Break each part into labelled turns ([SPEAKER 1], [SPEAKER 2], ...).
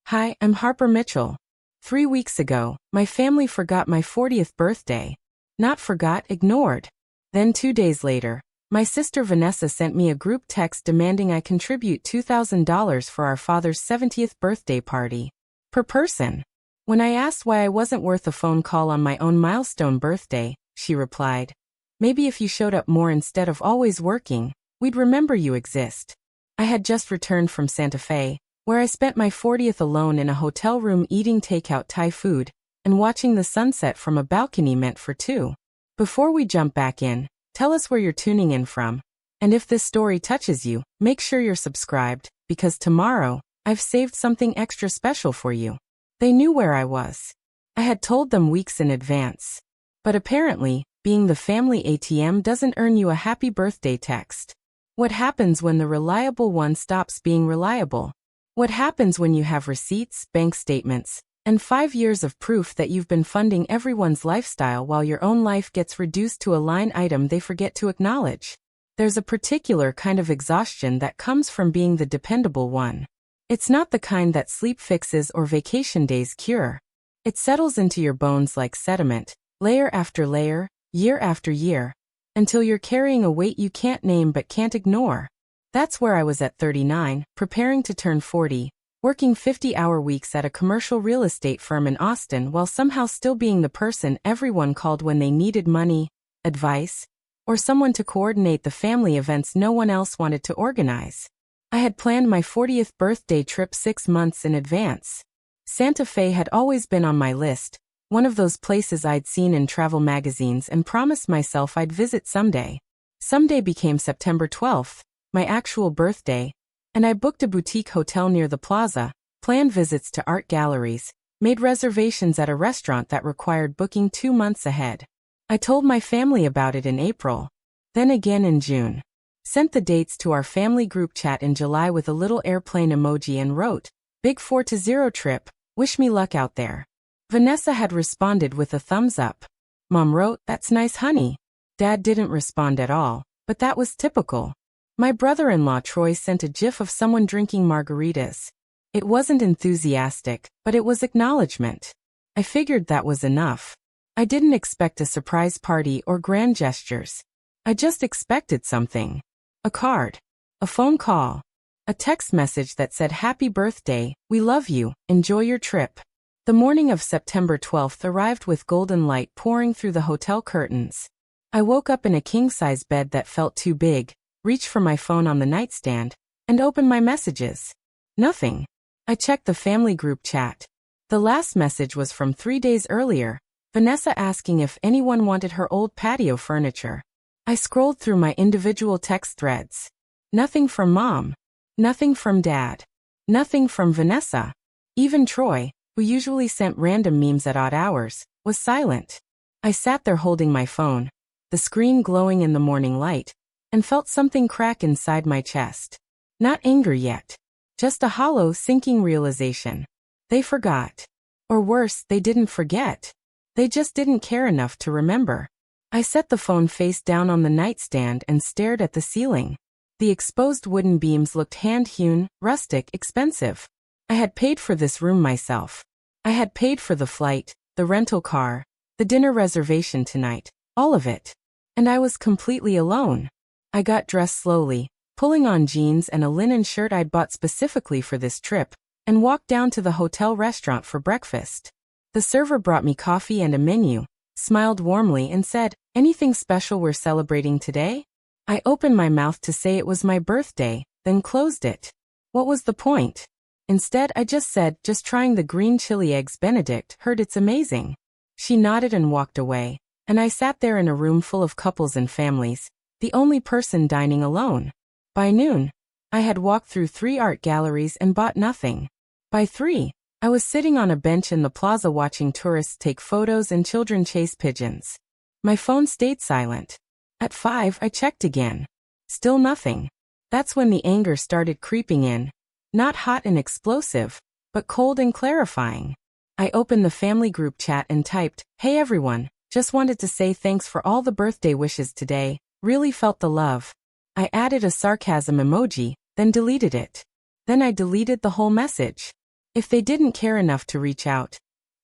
[SPEAKER 1] Hi, I'm Harper Mitchell. 3 weeks ago, my family forgot my 40th birthday. Not forgot, ignored. Then 2 days later, my sister Vanessa sent me a group text demanding I contribute $2,000 for our father's 70th birthday party. Per person. When I asked why I wasn't worth a phone call on my own milestone birthday, she replied, "Maybe if you showed up more instead of always working, we'd remember you exist." I had just returned from Santa Fe, where I spent my 40th alone in a hotel room eating takeout Thai food and watching the sunset from a balcony meant for two. Before we jump back in, tell us where you're tuning in from. And if this story touches you, make sure you're subscribed, because tomorrow, I've saved something extra special for you. They knew where I was. I had told them weeks in advance. But apparently, being the family ATM doesn't earn you a happy birthday text. What happens when the reliable one stops being reliable? What happens when you have receipts, bank statements, and 5 years of proof that you've been funding everyone's lifestyle while your own life gets reduced to a line item they forget to acknowledge? There's a particular kind of exhaustion that comes from being the dependable one. It's not the kind that sleep fixes or vacation days cure. It settles into your bones like sediment, layer after layer, year after year, until you're carrying a weight you can't name but can't ignore. That's where I was at 39, preparing to turn 40, working 50-hour weeks at a commercial real estate firm in Austin while somehow still being the person everyone called when they needed money, advice, or someone to coordinate the family events no one else wanted to organize. I had planned my 40th birthday trip 6 months in advance. Santa Fe had always been on my list, one of those places I'd seen in travel magazines and promised myself I'd visit someday. Someday became September 12th. My actual birthday, and I booked a boutique hotel near the plaza, planned visits to art galleries, made reservations at a restaurant that required booking 2 months ahead. I told my family about it in April, then again in June. Sent the dates to our family group chat in July with a little airplane emoji and wrote, "Big 4-0 trip, wish me luck out there." Vanessa had responded with a thumbs up. Mom wrote, "That's nice, honey." Dad didn't respond at all, but that was typical. My brother-in-law Troy sent a gif of someone drinking margaritas. It wasn't enthusiastic, but it was acknowledgement. I figured that was enough. I didn't expect a surprise party or grand gestures. I just expected something. A card. A phone call. A text message that said, "Happy birthday, we love you, enjoy your trip." The morning of September 12th arrived with golden light pouring through the hotel curtains. I woke up in a king-size bed that felt too big, reached for my phone on the nightstand, and opened my messages. Nothing. I checked the family group chat. The last message was from 3 days earlier, Vanessa asking if anyone wanted her old patio furniture. I scrolled through my individual text threads. Nothing from Mom. Nothing from Dad. Nothing from Vanessa. Even Troy, who usually sent random memes at odd hours, was silent. I sat there holding my phone, the screen glowing in the morning light, and felt something crack inside my chest. Not anger yet. Just a hollow, sinking realization. They forgot. Or worse, they didn't forget. They just didn't care enough to remember. I set the phone face down on the nightstand and stared at the ceiling. The exposed wooden beams looked hand-hewn, rustic, expensive. I had paid for this room myself. I had paid for the flight, the rental car, the dinner reservation tonight, all of it. And I was completely alone. I got dressed slowly, pulling on jeans and a linen shirt I'd bought specifically for this trip, and walked down to the hotel restaurant for breakfast. The server brought me coffee and a menu, smiled warmly and said, "Anything special we're celebrating today?" I opened my mouth to say it was my birthday, then closed it. What was the point? Instead, I just said, "Just trying the green chili eggs Benedict, heard it's amazing." She nodded and walked away, and I sat there in a room full of couples and families, the only person dining alone. By noon, I had walked through 3 art galleries and bought nothing. By 3, I was sitting on a bench in the plaza watching tourists take photos and children chase pigeons. My phone stayed silent. At 5, I checked again. Still nothing. That's when the anger started creeping in. Not hot and explosive, but cold and clarifying. I opened the family group chat and typed, "Hey everyone, just wanted to say thanks for all the birthday wishes today. Really felt the love." I added a sarcasm emoji, then deleted it. Then I deleted the whole message. If they didn't care enough to reach out,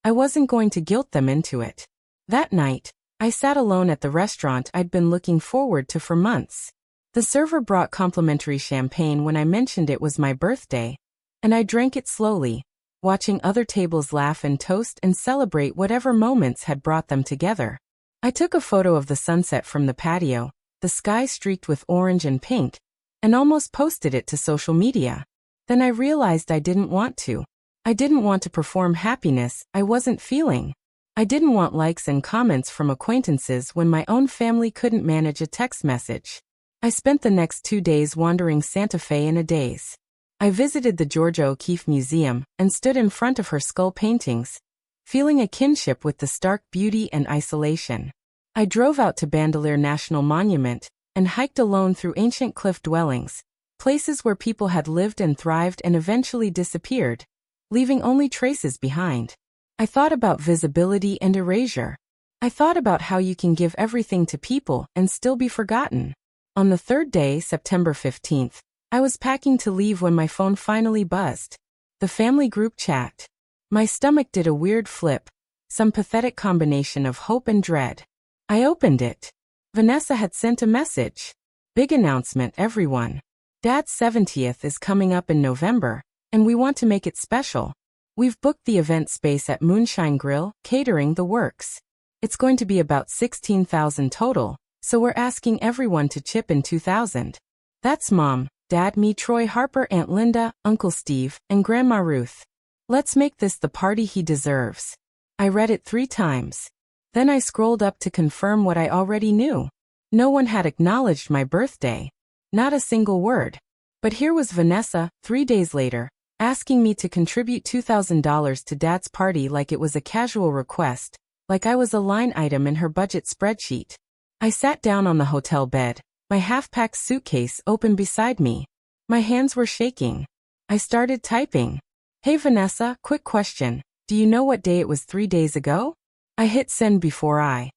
[SPEAKER 1] I wasn't going to guilt them into it. That night, I sat alone at the restaurant I'd been looking forward to for months. The server brought complimentary champagne when I mentioned it was my birthday, and I drank it slowly, watching other tables laugh and toast and celebrate whatever moments had brought them together. I took a photo of the sunset from the patio, the sky streaked with orange and pink, and almost posted it to social media. Then I realized I didn't want to. I didn't want to perform happiness I wasn't feeling. I didn't want likes and comments from acquaintances when my own family couldn't manage a text message. I spent the next 2 days wandering Santa Fe in a daze. I visited the Georgia O'Keeffe Museum and stood in front of her skull paintings, feeling a kinship with the stark beauty and isolation. I drove out to Bandelier National Monument and hiked alone through ancient cliff dwellings, places where people had lived and thrived and eventually disappeared, leaving only traces behind. I thought about visibility and erasure. I thought about how you can give everything to people and still be forgotten. On the third day, September 15th, I was packing to leave when my phone finally buzzed. The family group chat. My stomach did a weird flip, some pathetic combination of hope and dread. I opened it. Vanessa had sent a message. Big announcement, everyone. Dad's 70th is coming up in November, and we want to make it special. We've booked the event space at Moonshine Grill, catering the works. It's going to be about $16,000 total, so we're asking everyone to chip in $2,000. That's Mom, Dad, me, Troy, Harper, Aunt Linda, Uncle Steve, and Grandma Ruth. Let's make this the party he deserves. I read it 3 times. Then I scrolled up to confirm what I already knew. No one had acknowledged my birthday. Not a single word. But here was Vanessa, 3 days later, asking me to contribute $2,000 to Dad's party like it was a casual request, like I was a line item in her budget spreadsheet. I sat down on the hotel bed, my half-packed suitcase open beside me. My hands were shaking. I started typing. Hey Vanessa, quick question. Do you know what day it was 3 days ago? I hit send before I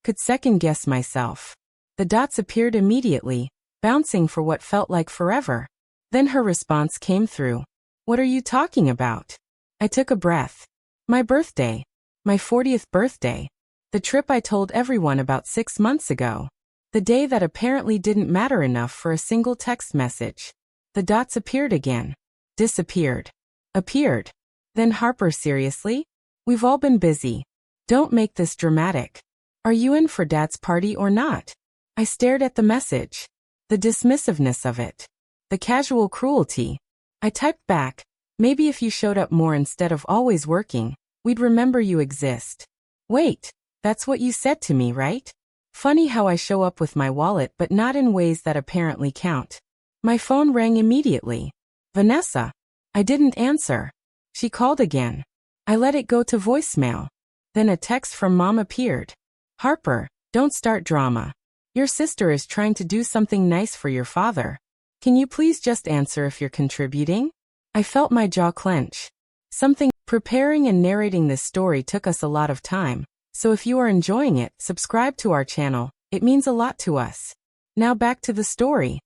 [SPEAKER 1] could second-guess myself. The dots appeared immediately, bouncing for what felt like forever. Then her response came through. What are you talking about? I took a breath. My birthday. My 40th birthday. The trip I told everyone about 6 months ago. The day that apparently didn't matter enough for a single text message. The dots appeared again. Disappeared. Appeared. Then Harper, seriously? We've all been busy. Don't make this dramatic. Are you in for Dad's party or not? I stared at the message. The dismissiveness of it. The casual cruelty. I typed back, maybe if you showed up more instead of always working, we'd remember you exist. Wait, that's what you said to me, right? Funny how I show up with my wallet but not in ways that apparently count. My phone rang immediately. Vanessa. I didn't answer. She called again. I let it go to voicemail. Then a text from Mom appeared. Harper, don't start drama. Your sister is trying to do something nice for your father. Can you please just answer if you're contributing? I felt my jaw clench. Preparing and narrating this story took us a lot of time, so if you are enjoying it, subscribe to our channel, it means a lot to us. Now back to the story.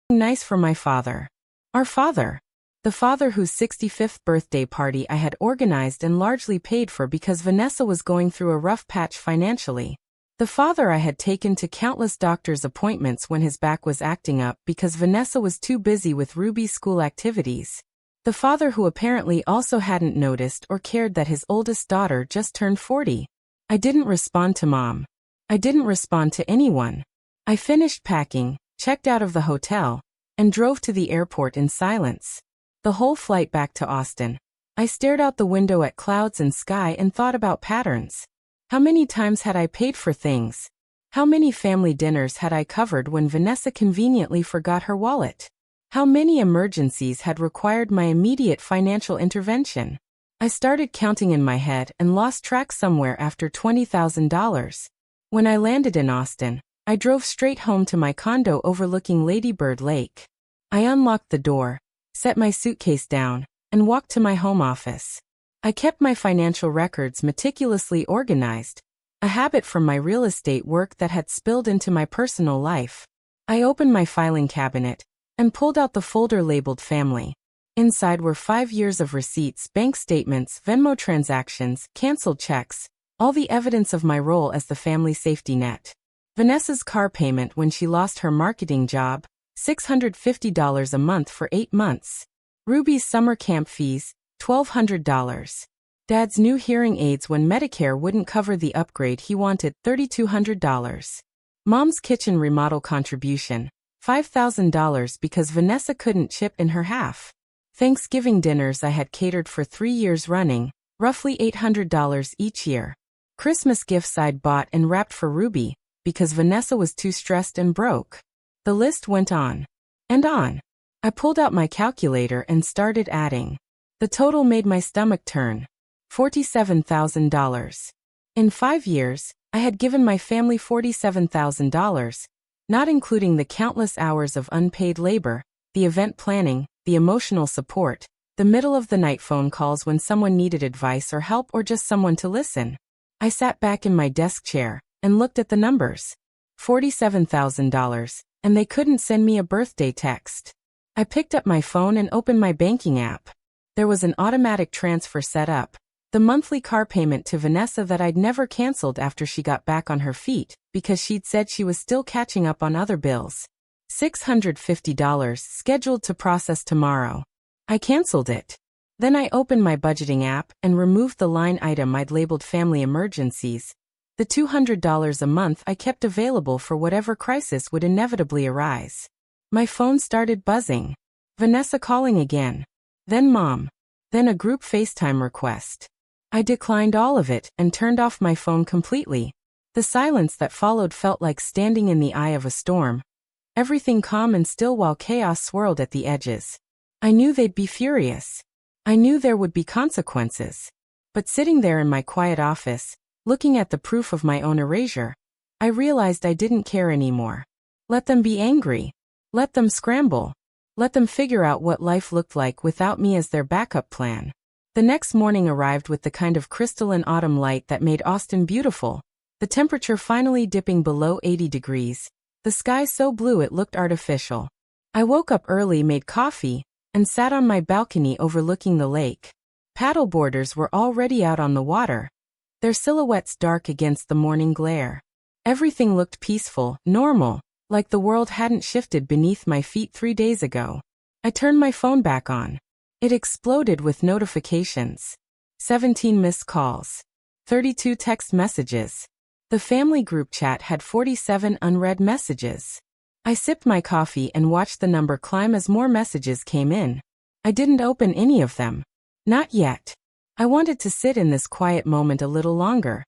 [SPEAKER 1] Nice for my father. Our father. The father whose 65th birthday party I had organized and largely paid for because Vanessa was going through a rough patch financially. The father I had taken to countless doctor's appointments when his back was acting up because Vanessa was too busy with Ruby's school activities. The father who apparently also hadn't noticed or cared that his oldest daughter just turned 40. I didn't respond to Mom. I didn't respond to anyone. I finished packing, checked out of the hotel, and drove to the airport in silence. The whole flight back to Austin, I stared out the window at clouds and sky and thought about patterns. How many times had I paid for things? How many family dinners had I covered when Vanessa conveniently forgot her wallet? How many emergencies had required my immediate financial intervention? I started counting in my head and lost track somewhere after $20,000. When I landed in Austin, I drove straight home to my condo overlooking Lady Bird Lake. I unlocked the door, set my suitcase down, and walked to my home office. I kept my financial records meticulously organized, a habit from my real estate work that had spilled into my personal life. I opened my filing cabinet and pulled out the folder labeled Family. Inside were 5 years of receipts, bank statements, Venmo transactions, canceled checks, all the evidence of my role as the family safety net. Vanessa's car payment when she lost her marketing job, $650 a month for 8 months. Ruby's summer camp fees, $1,200. Dad's new hearing aids when Medicare wouldn't cover the upgrade he wanted, $3,200. Mom's kitchen remodel contribution, $5,000 because Vanessa couldn't chip in her half. Thanksgiving dinners I had catered for 3 years running, roughly $800 each year. Christmas gifts I'd bought and wrapped for Ruby, because Vanessa was too stressed and broke. The list went on and on. I pulled out my calculator and started adding. The total made my stomach turn. $47,000. In 5 years, I had given my family $47,000, not including the countless hours of unpaid labor, the event planning, the emotional support, the middle-of-the-night phone calls when someone needed advice or help or just someone to listen. I sat back in my desk chair and looked at the numbers. $47,000, and they couldn't send me a birthday text. I picked up my phone and opened my banking app. There was an automatic transfer set up, the monthly car payment to Vanessa that I'd never canceled after she got back on her feet, because she'd said she was still catching up on other bills. $650 scheduled to process tomorrow. I canceled it. Then I opened my budgeting app and removed the line item I'd labeled family emergencies, the $200 a month I kept available for whatever crisis would inevitably arise. My phone started buzzing. Vanessa calling again. Then Mom. Then a group FaceTime request. I declined all of it and turned off my phone completely. The silence that followed felt like standing in the eye of a storm. Everything calm and still while chaos swirled at the edges. I knew they'd be furious. I knew there would be consequences. But sitting there in my quiet office, looking at the proof of my own erasure, I realized I didn't care anymore. Let them be angry. Let them scramble. Let them figure out what life looked like without me as their backup plan. The next morning arrived with the kind of crystalline autumn light that made Austin beautiful, the temperature finally dipping below 80 degrees, the sky so blue it looked artificial. I woke up early, made coffee, and sat on my balcony overlooking the lake. Paddleboarders were already out on the water, their silhouettes dark against the morning glare. Everything looked peaceful, normal, like the world hadn't shifted beneath my feet 3 days ago. I turned my phone back on. It exploded with notifications. 17 missed calls. 32 text messages. The family group chat had 47 unread messages. I sipped my coffee and watched the number climb as more messages came in. I didn't open any of them. Not yet. I wanted to sit in this quiet moment a little longer.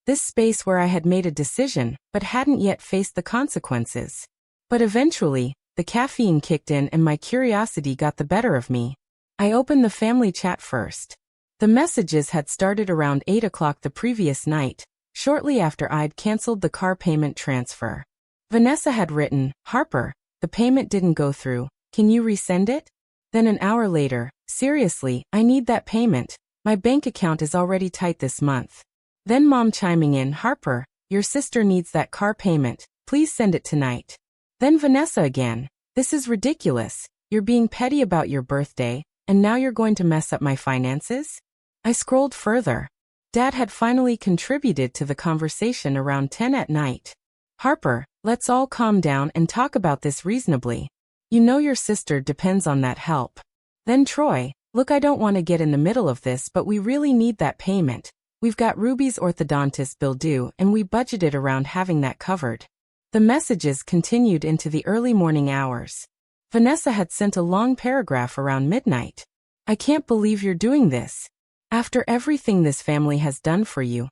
[SPEAKER 1] This space where I had made a decision, but hadn't yet faced the consequences. But eventually, the caffeine kicked in and my curiosity got the better of me. I opened the family chat first. The messages had started around 8 o'clock the previous night, shortly after I'd canceled the car payment transfer. Vanessa had written, "Harper, the payment didn't go through. Can you resend it?" Then an hour later, "Seriously, I need that payment. My bank account is already tight this month." Then Mom chiming in, "Harper, your sister needs that car payment. Please send it tonight." Then Vanessa again, "This is ridiculous. You're being petty about your birthday, and now you're going to mess up my finances?" I scrolled further. Dad had finally contributed to the conversation around 10 at night. "Harper, let's all calm down and talk about this reasonably. You know your sister depends on that help." Then Troy, "Look, I don't want to get in the middle of this, but we really need that payment. We've got Ruby's orthodontist bill due and we budgeted around having that covered." The messages continued into the early morning hours. Vanessa had sent a long paragraph around midnight. "I can't believe you're doing this. After everything this family has done for you,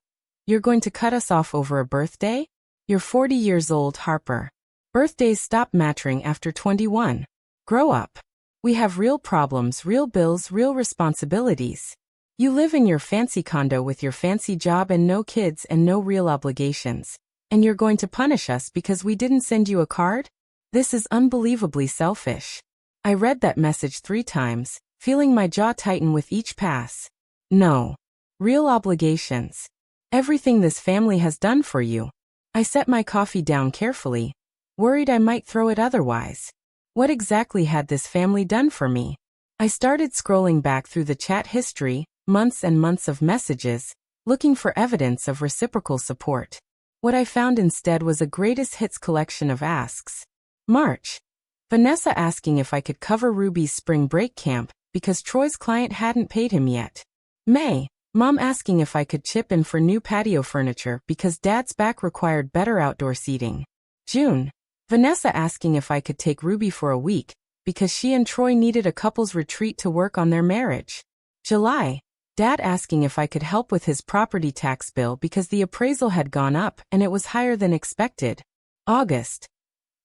[SPEAKER 1] you're going to cut us off over a birthday? You're 40 years old, Harper. Birthdays stop mattering after 21. Grow up. We have real problems, real bills, real responsibilities. You live in your fancy condo with your fancy job and no kids and no real obligations. And you're going to punish us because we didn't send you a card? This is unbelievably selfish." I read that message 3 times, feeling my jaw tighten with each pass. No. Real obligations. Everything this family has done for you. I set my coffee down carefully, worried I might throw it otherwise. What exactly had this family done for me? I started scrolling back through the chat history, months and months of messages, looking for evidence of reciprocal support. What I found instead was a greatest hits collection of asks. March. Vanessa asking if I could cover Ruby's spring break camp because Troy's client hadn't paid him yet. May. Mom asking if I could chip in for new patio furniture because Dad's back required better outdoor seating. June. Vanessa asking if I could take Ruby for a week because she and Troy needed a couple's retreat to work on their marriage. July. Dad asking if I could help with his property tax bill because the appraisal had gone up and it was higher than expected. August.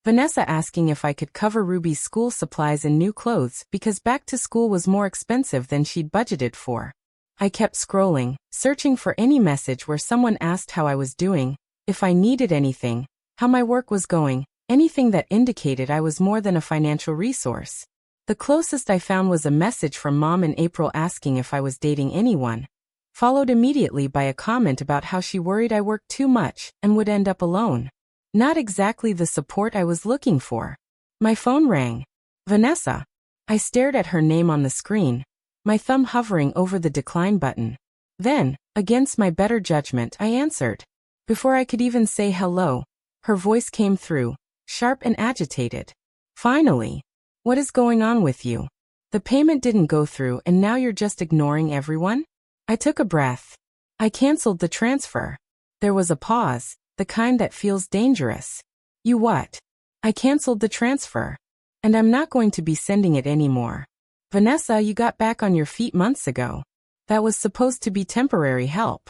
[SPEAKER 1] Vanessa asking if I could cover Ruby's school supplies and new clothes because back to school was more expensive than she'd budgeted for. I kept scrolling, searching for any message where someone asked how I was doing, if I needed anything, how my work was going, anything that indicated I was more than a financial resource. The closest I found was a message from Mom in April asking if I was dating anyone, followed immediately by a comment about how she worried I worked too much and would end up alone. Not exactly the support I was looking for. My phone rang. Vanessa. I stared at her name on the screen, my thumb hovering over the decline button. Then, against my better judgment, I answered. Before I could even say hello, her voice came through, sharp and agitated. Finally. What is going on with you? The payment didn't go through and now you're just ignoring everyone? I took a breath. I canceled the transfer. There was a pause, the kind that feels dangerous. You what? I canceled the transfer. And I'm not going to be sending it anymore. Vanessa, you got back on your feet months ago. That was supposed to be temporary help.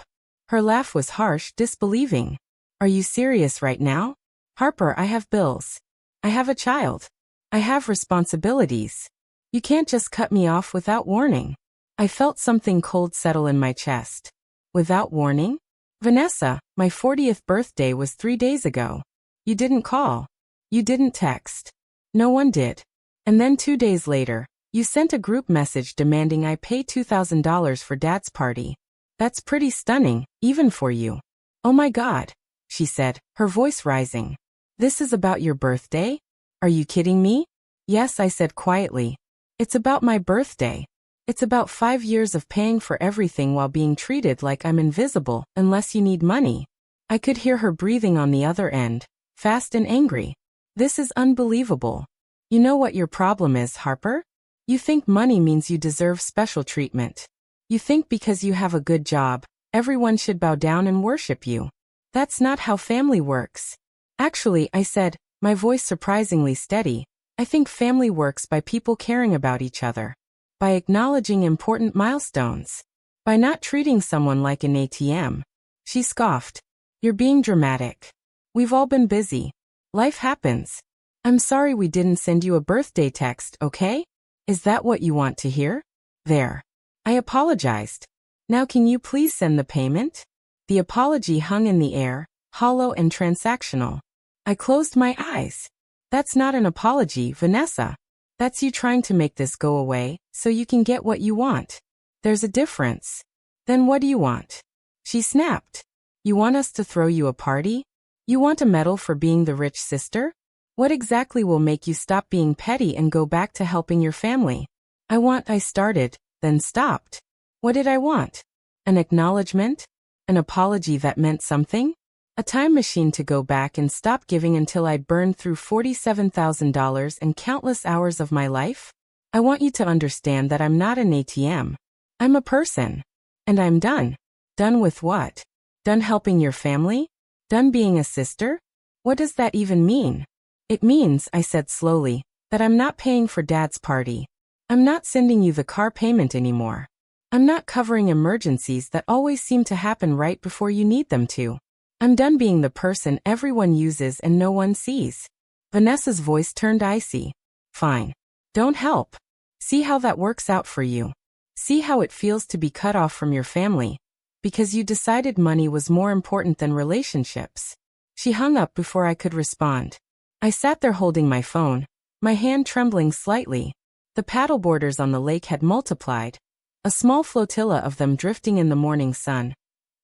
[SPEAKER 1] Her laugh was harsh, disbelieving. Are you serious right now? Harper, I have bills. I have a child. I have responsibilities. You can't just cut me off without warning. I felt something cold settle in my chest. Without warning? Vanessa, my 40th birthday was 3 days ago. You didn't call. You didn't text. No one did. And then 2 days later, you sent a group message demanding I pay $2,000 for Dad's party. That's pretty stunning, even for you. Oh my God, she said, her voice rising. This is about your birthday? Are you kidding me? Yes, I said quietly. It's about my birthday. It's about 5 years of paying for everything while being treated like I'm invisible unless you need money. I could hear her breathing on the other end, fast and angry. This is unbelievable. You know what your problem is, Harper? You think money means you deserve special treatment. You think because you have a good job, everyone should bow down and worship you. That's not how family works. Actually, I said, my voice surprisingly steady, I think family works by people caring about each other. By acknowledging important milestones. By not treating someone like an ATM. She scoffed. You're being dramatic. We've all been busy. Life happens. I'm sorry we didn't send you a birthday text, okay? Is that what you want to hear? There. I apologized. Now can you please send the payment? The apology hung in the air, hollow and transactional. I closed my eyes. That's not an apology, Vanessa. That's you trying to make this go away, so you can get what you want. There's a difference. Then what do you want? She snapped. You want us to throw you a party? You want a medal for being the rich sister? What exactly will make you stop being petty and go back to helping your family? I started, then stopped. What did I want? An acknowledgement? An apology that meant something? A time machine to go back and stop giving until I'd burned through $47,000 and countless hours of my life? I want you to understand that I'm not an ATM. I'm a person. And I'm done. Done with what? Done helping your family? Done being a sister? What does that even mean? It means, I said slowly, that I'm not paying for Dad's party. I'm not sending you the car payment anymore. I'm not covering emergencies that always seem to happen right before you need them to. I'm done being the person everyone uses and no one sees. Vanessa's voice turned icy. Fine. Don't help. See how that works out for you. See how it feels to be cut off from your family. Because you decided money was more important than relationships. She hung up before I could respond. I sat there holding my phone, my hand trembling slightly. The paddleboarders on the lake had multiplied, a small flotilla of them drifting in the morning sun,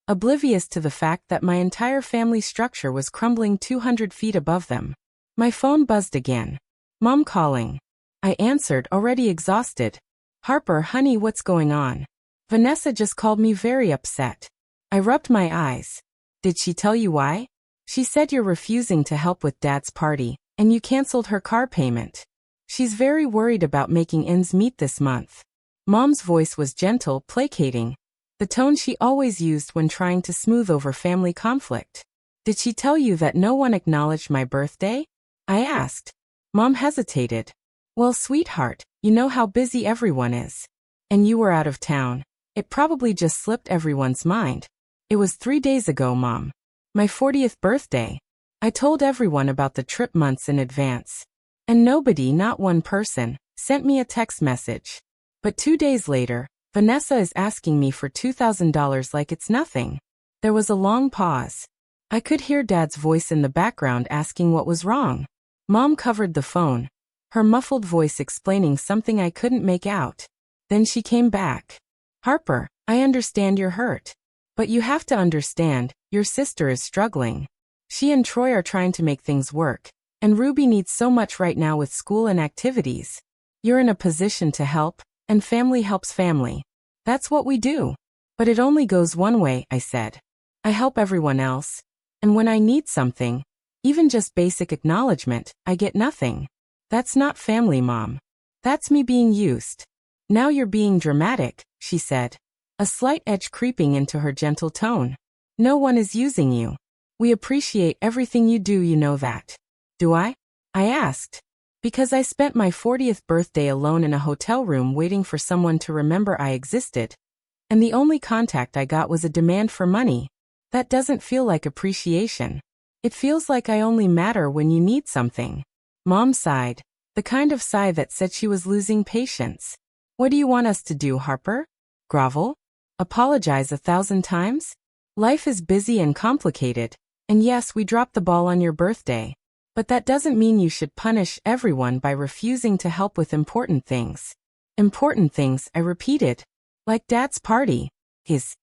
[SPEAKER 1] oblivious to the fact that my entire family structure was crumbling 200 feet above them. My phone buzzed again. Mom calling. I answered, already exhausted. Harper, honey, what's going on? Vanessa just called me very upset. I rubbed my eyes. Did she tell you why? She said you're refusing to help with Dad's party, and you canceled her car payment. She's very worried about making ends meet this month. Mom's voice was gentle, placating, the tone she always used when trying to smooth over family conflict. Did she tell you that no one acknowledged my birthday? I asked. Mom hesitated. Well, sweetheart, you know how busy everyone is. And you were out of town. It probably just slipped everyone's mind. It was 3 days ago, Mom. My 40th birthday. I told everyone about the trip months in advance. And nobody, not one person, sent me a text message. But 2 days later, Vanessa is asking me for $2,000 like it's nothing. There was a long pause. I could hear Dad's voice in the background asking what was wrong. Mom covered the phone, her muffled voice explaining something I couldn't make out. Then she came back. Harper, I understand you're hurt. But you have to understand, your sister is struggling. She and Troy are trying to make things work, and Ruby needs so much right now with school and activities. You're in a position to help, and family helps family. That's what we do. But it only goes one way, I said. I help everyone else. And when I need something, even just basic acknowledgement, I get nothing. That's not family, Mom. That's me being used. Now you're being dramatic, she said, a slight edge creeping into her gentle tone. No one is using you. We appreciate everything you do, you know that. Do I? I asked. Because I spent my 40th birthday alone in a hotel room waiting for someone to remember I existed. And the only contact I got was a demand for money. That doesn't feel like appreciation. It feels like I only matter when you need something. Mom sighed, the kind of sigh that said she was losing patience. What do you want us to do, Harper? Grovel? Apologize 1,000 times? Life is busy and complicated, and yes, we dropped the ball on your birthday. But that doesn't mean you should punish everyone by refusing to help with important things. Important things, I repeated. Like Dad's party. His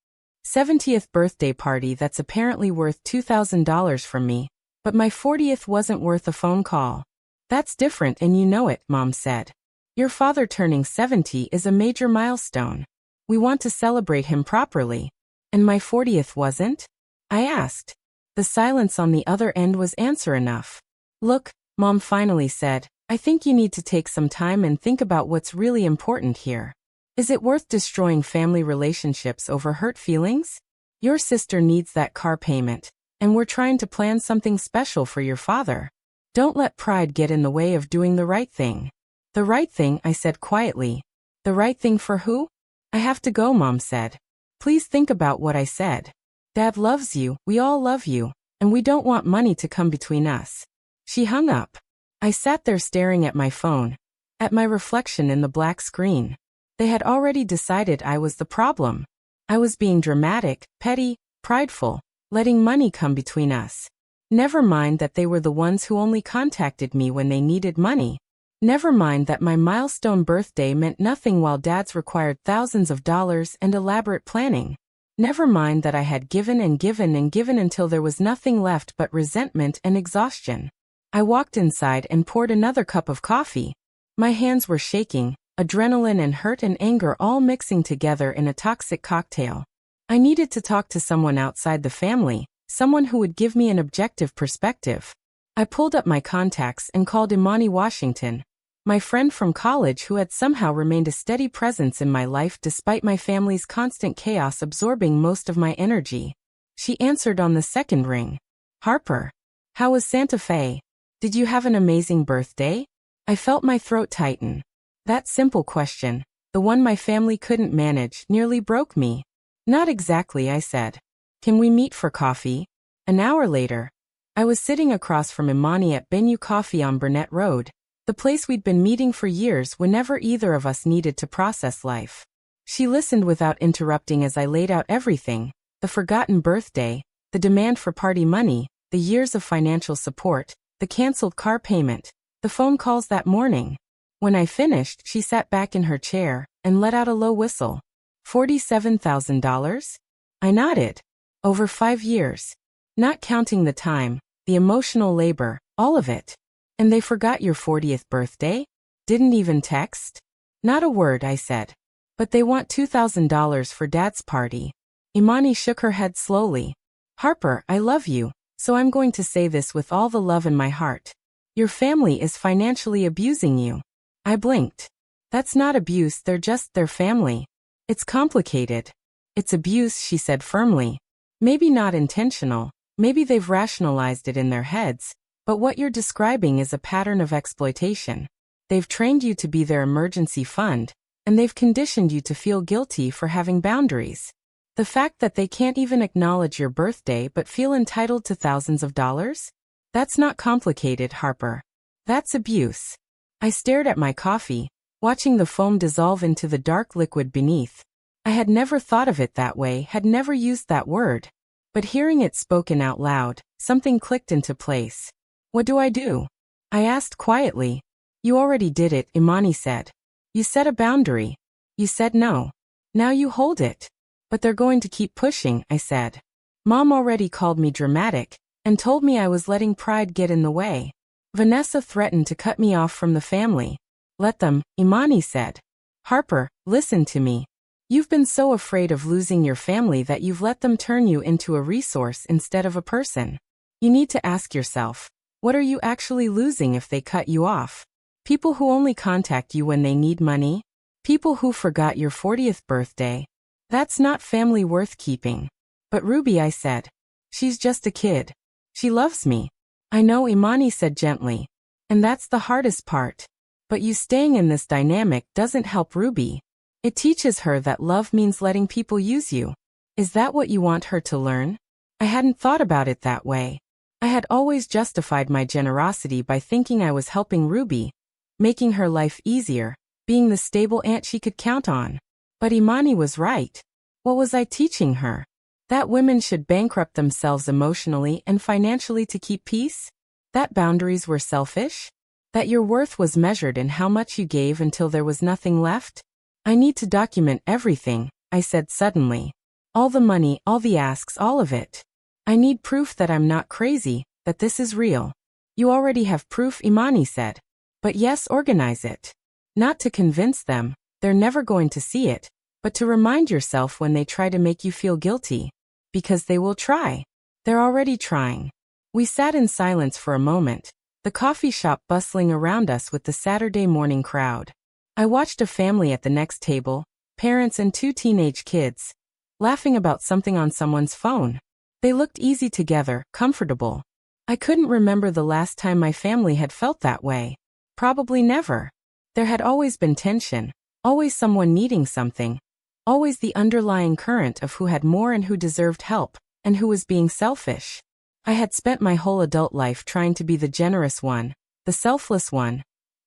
[SPEAKER 1] 70th birthday party that's apparently worth $2,000 from me. But my 40th wasn't worth a phone call. That's different and you know it, Mom said. Your father turning 70 is a major milestone. We want to celebrate him properly. And my 40th wasn't? I asked. The silence on the other end was answer enough. Look, Mom finally said, I think you need to take some time and think about what's really important here. Is it worth destroying family relationships over hurt feelings? Your sister needs that car payment, and we're trying to plan something special for your father. Don't let pride get in the way of doing the right thing. The right thing, I said quietly. The right thing for who? I have to go, Mom said. Please think about what I said. Dad loves you, we all love you, and we don't want money to come between us. She hung up. I sat there staring at my phone, at my reflection in the black screen. They had already decided I was the problem. I was being dramatic, petty, prideful, letting money come between us. Never mind that they were the ones who only contacted me when they needed money. Never mind that my milestone birthday meant nothing while Dad's required thousands of dollars and elaborate planning. Never mind that I had given and given and given until there was nothing left but resentment and exhaustion. I walked inside and poured another cup of coffee. My hands were shaking, adrenaline and hurt and anger all mixing together in a toxic cocktail. I needed to talk to someone outside the family, someone who would give me an objective perspective. I pulled up my contacts and called Imani Washington, my friend from college who had somehow remained a steady presence in my life despite my family's constant chaos absorbing most of my energy. She answered on the second ring. Harper. How was Santa Fe? Did you have an amazing birthday? I felt my throat tighten. That simple question, the one my family couldn't manage, nearly broke me. Not exactly, I said. Can we meet for coffee? An hour later, I was sitting across from Imani at Benyu Coffee on Burnett Road, the place we'd been meeting for years whenever either of us needed to process life. She listened without interrupting as I laid out everything, the forgotten birthday, the demand for party money, the years of financial support, the canceled car payment, the phone calls that morning. When I finished, she sat back in her chair and let out a low whistle. $47,000? I nodded. Over 5 years. Not counting the time, the emotional labor, all of it. And they forgot your 40th birthday? Didn't even text? Not a word, I said. But they want $2,000 for Dad's party. Imani shook her head slowly. Harper, I love you, so I'm going to say this with all the love in my heart. Your family is financially abusing you. I blinked. That's not abuse, they're just their family. It's complicated. It's abuse, she said firmly. Maybe not intentional, maybe they've rationalized it in their heads, but what you're describing is a pattern of exploitation. They've trained you to be their emergency fund, and they've conditioned you to feel guilty for having boundaries. The fact that they can't even acknowledge your birthday but feel entitled to thousands of dollars? That's not complicated, Harper. That's abuse. I stared at my coffee, watching the foam dissolve into the dark liquid beneath. I had never thought of it that way, had never used that word. But hearing it spoken out loud, something clicked into place. What do I do? I asked quietly. You already did it, Imani said. You set a boundary. You said no. Now you hold it. But they're going to keep pushing, I said. Mom already called me dramatic, and told me I was letting pride get in the way. Vanessa threatened to cut me off from the family. Let them, Imani said. Harper, listen to me. You've been so afraid of losing your family that you've let them turn you into a resource instead of a person. You need to ask yourself, what are you actually losing if they cut you off? People who only contact you when they need money? People who forgot your 40th birthday? That's not family worth keeping. But Ruby, I said. She's just a kid. She loves me. I know, Imani said gently. And that's the hardest part. But you staying in this dynamic doesn't help Ruby. It teaches her that love means letting people use you. Is that what you want her to learn? I hadn't thought about it that way. I had always justified my generosity by thinking I was helping Ruby, making her life easier, being the stable aunt she could count on. But Imani was right. What was I teaching her? That women should bankrupt themselves emotionally and financially to keep peace? That boundaries were selfish? That your worth was measured in how much you gave until there was nothing left? I need to document everything, I said suddenly. All the money, all the asks, all of it. I need proof that I'm not crazy, that this is real. You already have proof, Imani said. But yes, organize it. Not to convince them, they're never going to see it, but to remind yourself when they try to make you feel guilty. Because they will try. They're already trying. We sat in silence for a moment, the coffee shop bustling around us with the Saturday morning crowd. I watched a family at the next table, parents and two teenage kids, laughing about something on someone's phone. They looked easy together, comfortable. I couldn't remember the last time my family had felt that way. Probably never. There had always been tension, always someone needing something, always the underlying current of who had more and who deserved help, and who was being selfish. I had spent my whole adult life trying to be the generous one, the selfless one,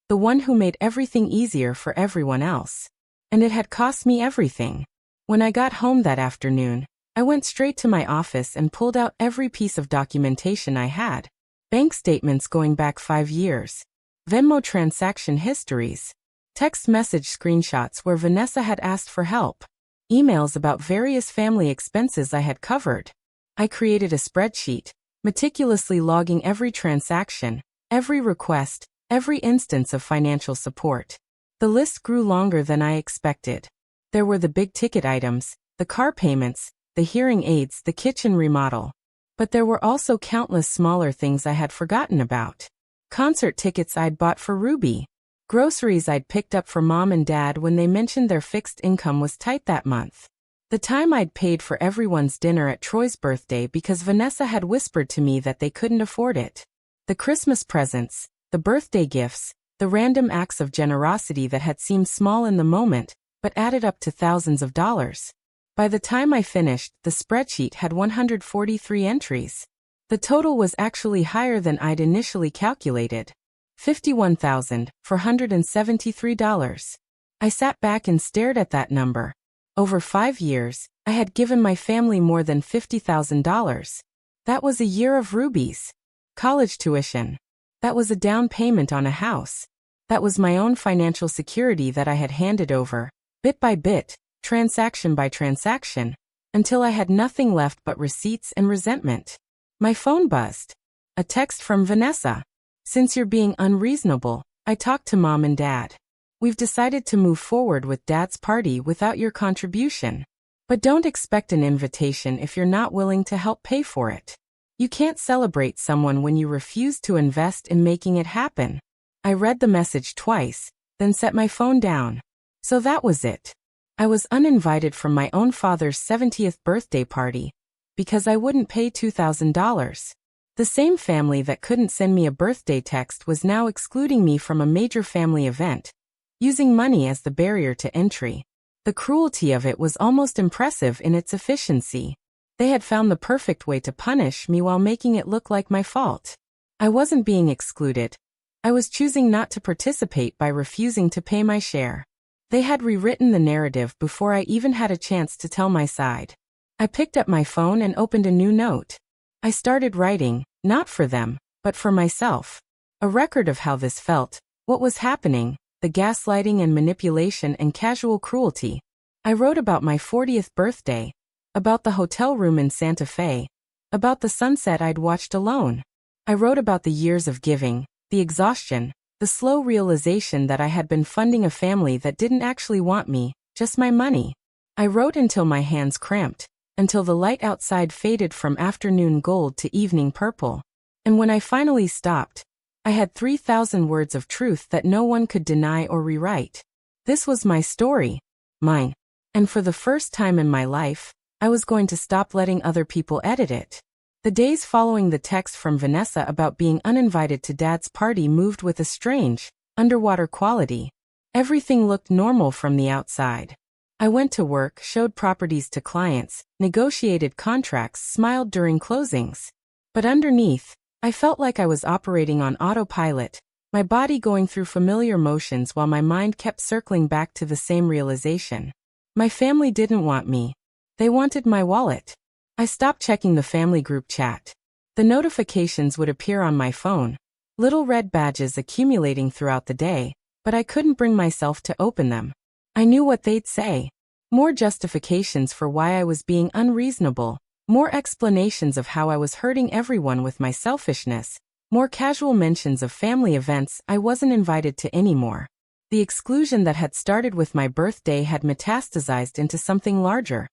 [SPEAKER 1] the one who made everything easier for everyone else. And it had cost me everything. When I got home that afternoon, I went straight to my office and pulled out every piece of documentation I had. Bank statements going back 5 years. Venmo transaction histories. Text message screenshots where Vanessa had asked for help. Emails about various family expenses I had covered. I created a spreadsheet, meticulously logging every transaction, every request, every instance of financial support. The list grew longer than I expected. There were the big-ticket items, the car payments, the hearing aids, the kitchen remodel. But there were also countless smaller things I had forgotten about. Concert tickets I'd bought for Ruby. Groceries I'd picked up for Mom and Dad when they mentioned their fixed income was tight that month. The time I'd paid for everyone's dinner at Troy's birthday because Vanessa had whispered to me that they couldn't afford it. The Christmas presents, the birthday gifts, the random acts of generosity that had seemed small in the moment, but added up to thousands of dollars. By the time I finished, the spreadsheet had 143 entries. The total was actually higher than I'd initially calculated. $51,473. I sat back and stared at that number. Over 5 years, I had given my family more than $50,000. That was a year of Ruby's college tuition. That was a down payment on a house. That was my own financial security that I had handed over, bit by bit, transaction by transaction, until I had nothing left but receipts and resentment. My phone buzzed. A text from Vanessa. Since you're being unreasonable, I talked to Mom and Dad. We've decided to move forward with Dad's party without your contribution. But don't expect an invitation if you're not willing to help pay for it. You can't celebrate someone when you refuse to invest in making it happen." I read the message twice, then set my phone down. So that was it. I was uninvited from my own father's 70th birthday party because I wouldn't pay $2,000. The same family that couldn't send me a birthday text was now excluding me from a major family event, using money as the barrier to entry. The cruelty of it was almost impressive in its efficiency. They had found the perfect way to punish me while making it look like my fault. I wasn't being excluded. I was choosing not to participate by refusing to pay my share. They had rewritten the narrative before I even had a chance to tell my side. I picked up my phone and opened a new note. I started writing, not for them, but for myself. A record of how this felt, what was happening, the gaslighting and manipulation and casual cruelty. I wrote about my 40th birthday, about the hotel room in Santa Fe, about the sunset I'd watched alone. I wrote about the years of giving, the exhaustion, the slow realization that I had been funding a family that didn't actually want me, just my money. I wrote until my hands cramped, until the light outside faded from afternoon gold to evening purple. And when I finally stopped, I had 3,000 words of truth that no one could deny or rewrite. This was my story, mine. And for the first time in my life, I was going to stop letting other people edit it. The days following the text from Vanessa about being uninvited to Dad's party moved with a strange, underwater quality. Everything looked normal from the outside. I went to work, showed properties to clients, negotiated contracts, smiled during closings. But underneath, I felt like I was operating on autopilot, my body going through familiar motions while my mind kept circling back to the same realization. My family didn't want me. They wanted my wallet. I stopped checking the family group chat. The notifications would appear on my phone, little red badges accumulating throughout the day, but I couldn't bring myself to open them. I knew what they'd say. More justifications for why I was being unreasonable, more explanations of how I was hurting everyone with my selfishness, more casual mentions of family events I wasn't invited to anymore. The exclusion that had started with my birthday had metastasized into something larger.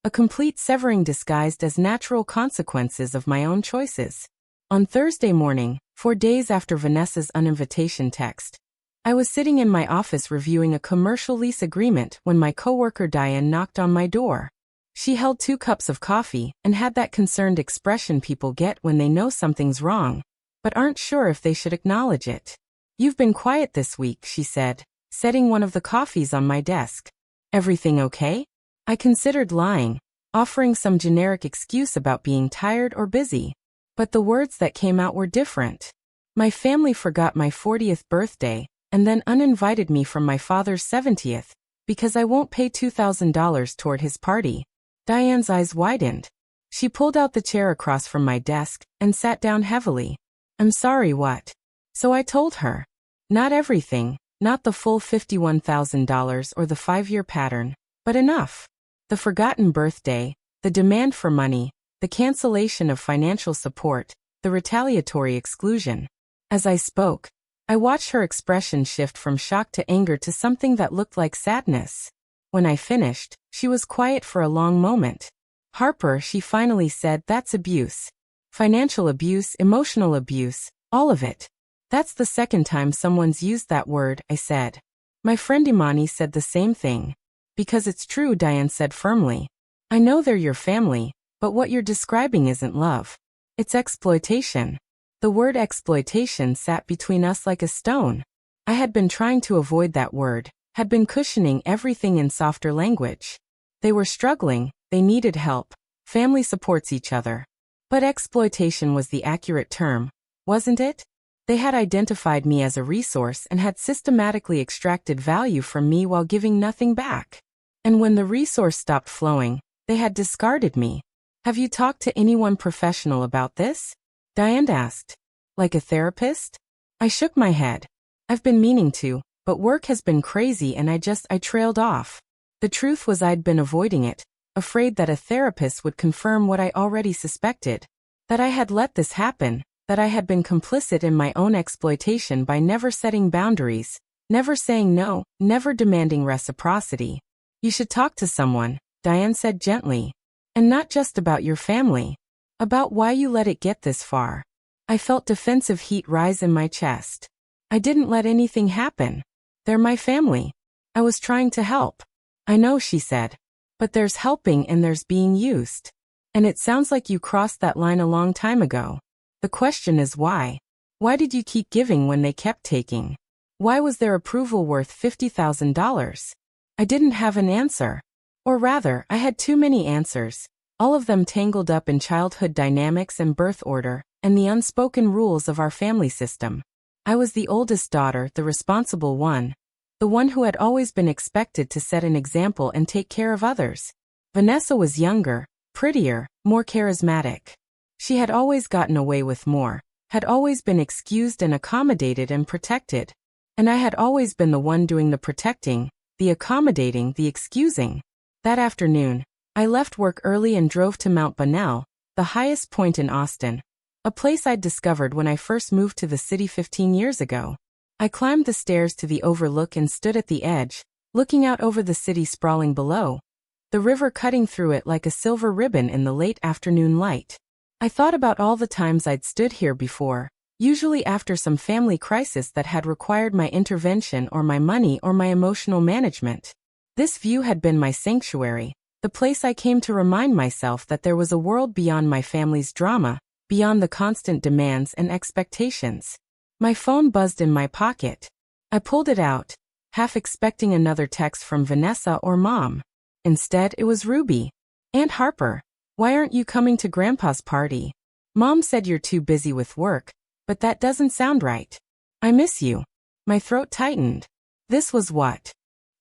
[SPEAKER 1] A complete severing disguised as natural consequences of my own choices. On Thursday morning, 4 days after Vanessa's uninvitation text, I was sitting in my office reviewing a commercial lease agreement when my coworker Diane knocked on my door. She held 2 cups of coffee and had that concerned expression people get when they know something's wrong, but aren't sure if they should acknowledge it. "You've been quiet this week," she said, setting one of the coffees on my desk. "Everything okay?" I considered lying, offering some generic excuse about being tired or busy. But the words that came out were different. My family forgot my 40th birthday, and then uninvited me from my father's 70th, because I won't pay $2,000 toward his party. Diane's eyes widened. She pulled out the chair across from my desk and sat down heavily. "I'm sorry, what?" So I told her. Not everything, not the full $51,000 or the 5-year pattern, but enough. The forgotten birthday, the demand for money, the cancellation of financial support, the retaliatory exclusion. As I spoke, I watched her expression shift from shock to anger to something that looked like sadness. When I finished, she was quiet for a long moment. "Harper," she finally said, "that's abuse. Financial abuse, emotional abuse, all of it." "That's the second time someone's used that word," I said. "My friend Imani said the same thing." "Because it's true," Diane said firmly. "I know they're your family, but what you're describing isn't love. It's exploitation." The word exploitation sat between us like a stone. I had been trying to avoid that word, had been cushioning everything in softer language. They were struggling, they needed help. Family supports each other. But exploitation was the accurate term, wasn't it? They had identified me as a resource and had systematically extracted value from me while giving nothing back. And when the resource stopped flowing, they had discarded me. "Have you talked to anyone professional about this?" Diane asked. "Like a therapist?" I shook my head. "I've been meaning to, but work has been crazy and I trailed off." The truth was I'd been avoiding it, afraid that a therapist would confirm what I already suspected. That I had let this happen, that I had been complicit in my own exploitation by never setting boundaries, Never saying no, never demanding reciprocity. You should talk to someone, Diane said gently. And not just about your family. About why you let it get this far. I felt defensive heat rise in my chest. I didn't let anything happen. They're my family. I was trying to help. I know, she said. But there's helping and there's being used. And it sounds like you crossed that line a long time ago. The question is why? Why did you keep giving when they kept taking? Why was their approval worth $50,000? I didn't have an answer. Or rather, I had too many answers, all of them tangled up in childhood dynamics and birth order, and the unspoken rules of our family system. I was the oldest daughter, the responsible one, the one who had always been expected to set an example and take care of others. Vanessa was younger, prettier, more charismatic. She had always gotten away with more, had always been excused and accommodated and protected. And I had always been the one doing the protecting, the accommodating, the excusing. That afternoon, I left work early and drove to Mount Bunnell, the highest point in Austin, a place I'd discovered when I first moved to the city 15 years ago. I climbed the stairs to the overlook and stood at the edge, looking out over the city sprawling below, the river cutting through it like a silver ribbon in the late afternoon light. I thought about all the times I'd stood here before, usually after some family crisis that had required my intervention or my money or my emotional management. This view had been my sanctuary, the place I came to remind myself that there was a world beyond my family's drama, beyond the constant demands and expectations. My phone buzzed in my pocket. I pulled it out, half expecting another text from Vanessa or Mom. Instead, it was Ruby. Aunt Harper, why aren't you coming to Grandpa's party? Mom said you're too busy with work, but that doesn't sound right. I miss you. My throat tightened. This was what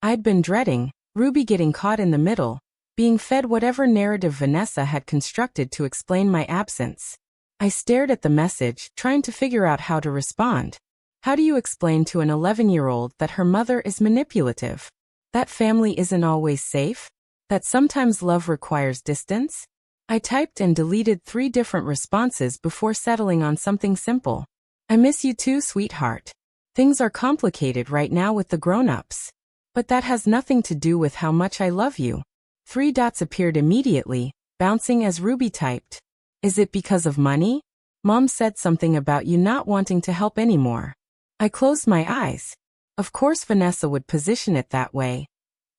[SPEAKER 1] I'd been dreading, Ruby getting caught in the middle, being fed whatever narrative Vanessa had constructed to explain my absence. I stared at the message, trying to figure out how to respond. How do you explain to an 11-year-old that her mother is manipulative? That family isn't always safe? That sometimes love requires distance? I typed and deleted 3 different responses before settling on something simple. I miss you too, sweetheart. Things are complicated right now with the grown-ups. But that has nothing to do with how much I love you. 3 dots appeared immediately, bouncing as Ruby typed. Is it because of money? Mom said something about you not wanting to help anymore. I closed my eyes. Of course Vanessa would position it that way.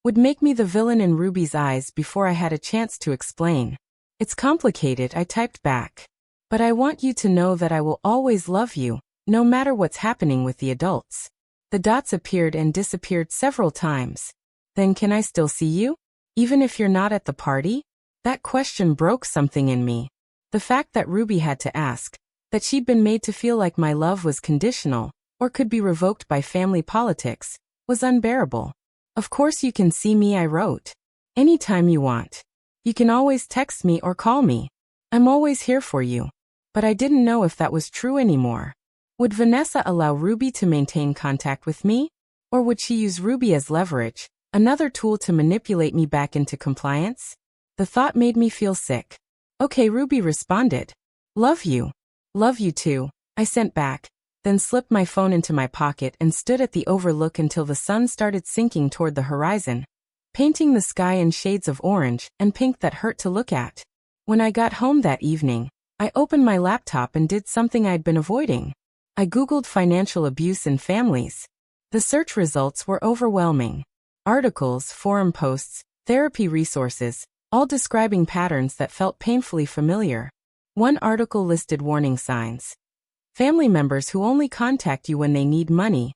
[SPEAKER 1] Would make me the villain in Ruby's eyes before I had a chance to explain. It's complicated, I typed back. But I want you to know that I will always love you, no matter what's happening with the adults. The dots appeared and disappeared several times. Then can I still see you? Even if you're not at the party? That question broke something in me. The fact that Ruby had to ask, that she'd been made to feel like my love was conditional, or could be revoked by family politics, was unbearable. Of course you can see me, I wrote. Anytime you want. You can always text me or call me. I'm always here for you. But I didn't know if that was true anymore. Would Vanessa allow Ruby to maintain contact with me? Or would she use Ruby as leverage, another tool to manipulate me back into compliance? The thought made me feel sick. Okay, Ruby responded. Love you. Love you too, I sent back, then slipped my phone into my pocket and stood at the overlook until the sun started sinking toward the horizon, painting the sky in shades of orange and pink that hurt to look at. When I got home that evening, I opened my laptop and did something I'd been avoiding. I Googled financial abuse in families. The search results were overwhelming. Articles, forum posts, therapy resources, all describing patterns that felt painfully familiar. One article listed warning signs. Family members who only contact you when they need money.